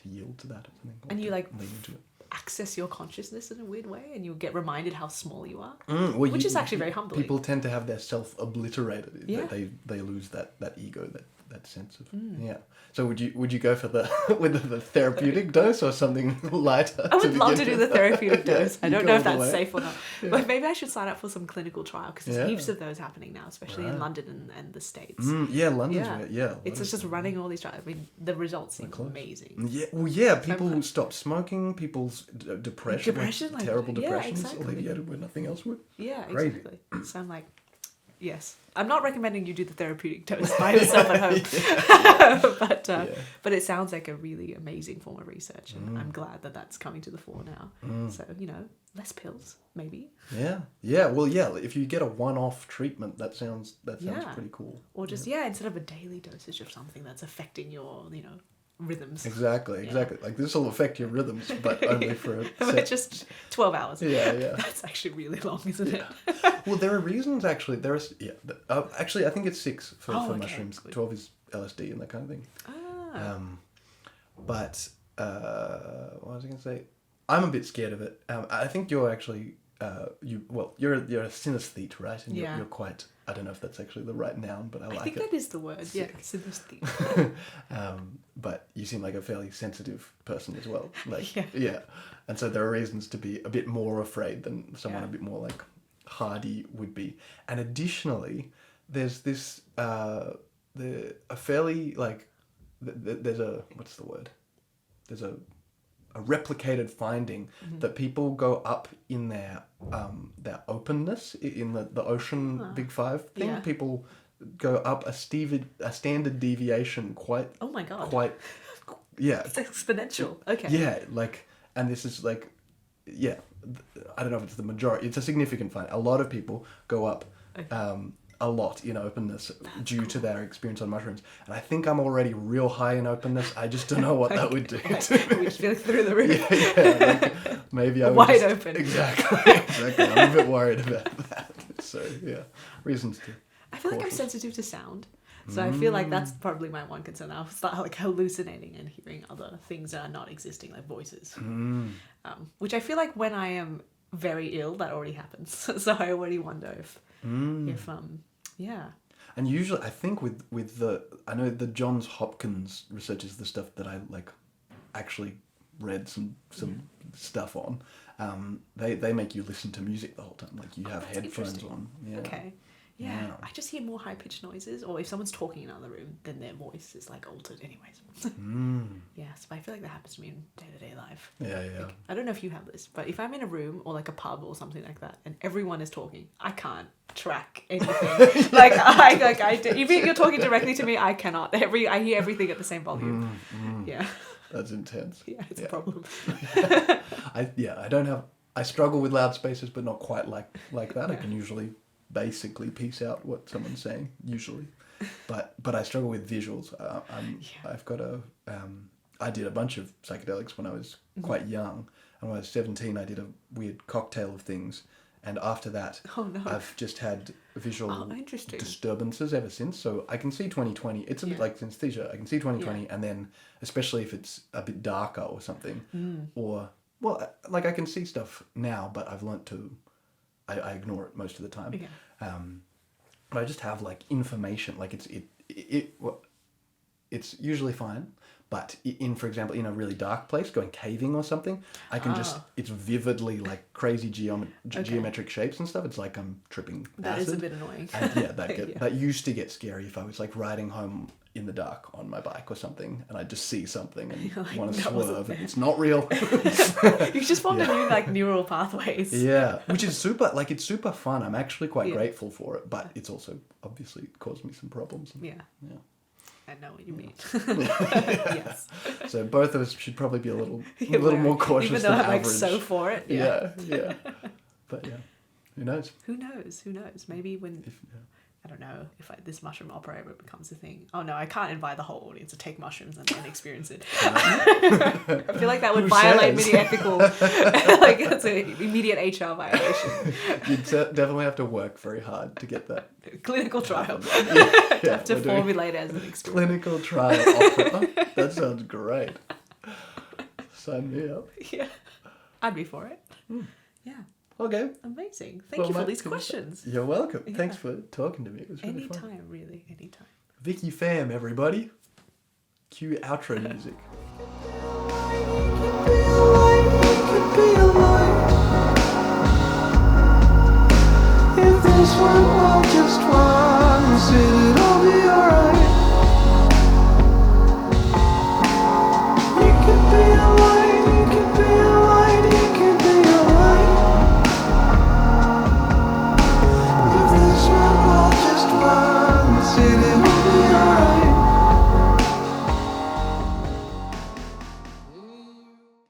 yield to that or something. or And you to like lean into it. access your consciousness in a weird way, and you'll get reminded how small you are, Well, which is actually very humbling. People tend to have their self obliterated. Yeah. They lose that ego, that sense of yeah. So would you go for the with the therapeutic dose or something lighter? I would love to do the therapeutic Yeah, dose. I you don't go know all if the that's way. safe or not. But maybe I should sign up for some clinical trial because there's Yeah. heaps of those happening now, especially in London and the States. Yeah, London's Yeah. where, yeah. It's just running all these trials. I mean, the results seem close. amazing. Yeah, well, yeah. People stop smoking. People's depression, Depression, like, terrible yeah, depressions, exactly. alleviated when nothing else would. Yeah, Crazy. exactly. So I'm like, yes. I'm not recommending you do the therapeutic dose by yourself at home. But it sounds like a really amazing form of research, and I'm glad that that's coming to the fore now. So, less pills, maybe. Yeah. Well, yeah. If you get a one-off treatment, that sounds Yeah. pretty cool. Or just, instead of a daily dosage of something that's affecting your, rhythms. Exactly. Like this will affect your rhythms, but only for a But just 12 hours. Yeah. That's actually really long, isn't it? Well, there are reasons actually. Actually, I think it's 6 for Okay, mushrooms. good. 12 is LSD and that kind of thing. But what was I going to say? I'm a bit scared of it. I think you're actually you're a synesthete, right? And Yeah. you're quite. I don't know if that's actually the right noun, but I like I think it. that is the word. Yeah, synesthete. But you seem like a fairly sensitive person as well. Like, Yeah. And so there are reasons to be a bit more afraid than someone Yeah. a bit more like hardy would be. And additionally, there's this a fairly like there's a what's the word? There's a replicated finding that people go up in their openness in the ocean Big Five thing. Yeah. People go up a standard deviation quite. Oh my God. Quite. Yeah. It's exponential. Okay. Yeah, like, and this is like, yeah, I don't know if it's the majority. It's a significant find. A lot of people go up a lot in openness due to their experience on mushrooms. And I think I'm already real high in openness. I just don't know what that would do to me. We just feel through the roof. Like, maybe I would Wide just, open. Exactly. I'm a bit worried about that. So, yeah, reasons to. I feel like I'm cautious. sensitive to sound. So I feel like that's probably my one concern. I'll start like hallucinating and hearing other things that are not existing, like voices. Which I feel like when I am very ill, that already happens. So I already wonder if yeah. And usually, I think with I know the Johns Hopkins research is the stuff that I like actually read some stuff on. They make you listen to music the whole time, like you have that's headphones interesting. on. Yeah. Okay. Yeah. Yeah. I just hear more high pitched noises, or if someone's talking in another room, then their voice is like altered anyways. Yes, but I feel like that happens to me in day-to-day life. Yeah. Like, I don't know if you have this, but if I'm in a room or like a pub or something like that, and everyone is talking, I can't track anything. If you're talking directly to me, I cannot. I hear everything at the same volume. Yeah. That's intense. Yeah, it's a problem. I don't have. I struggle with loud spaces, but not quite like that. I can usually basically piece out what someone's saying usually, but I struggle with visuals. I've got I did a bunch of psychedelics when I was quite young, and when I was 17, I did a weird cocktail of things, and after that, I've just had visual disturbances ever since. So I can see 20/20. It's a bit like synesthesia. I can see 20/20, and then especially if it's a bit darker or something, or like I can see stuff now, but I've learnt to. I ignore it most of the time. Yeah. But I just have like information, like it's usually fine. But for example, in a really dark place, going caving or something, I can it's vividly like crazy geometric shapes and stuff. It's like I'm tripping That acid. is a bit annoying. And that used to get scary if I was like riding home in the dark on my bike or something, and I just see something and like, want to that wasn't swerve, there. and it's not real. You just formed a new like neural pathways. Yeah, which is super. Like it's super fun. I'm actually quite grateful for it, but it's also obviously caused me some problems. Yeah. Yeah. I know what you mean. Yes. So both of us should probably be a little Wary, more cautious even though than I'm like average. so for it. Yeah. But yeah, who knows? Who knows? Maybe when I don't know if this mushroom opera becomes a thing. Oh no, I can't invite the whole audience to take mushrooms and experience it. I feel like that would violate many ethical. Like it's an immediate HR violation. You'd definitely have to work very hard to get that. Clinical trial. Yeah, have to formulate as an experience. Clinical trial opera. That sounds great. Sign me up. Yeah, I'd be for it. Yeah. Okay. Amazing. Thank you for these questions. You're welcome. Thanks for talking to me. It was really fun. Anytime. Vicky Pham, everybody. Cue outro music. If this were all just one city.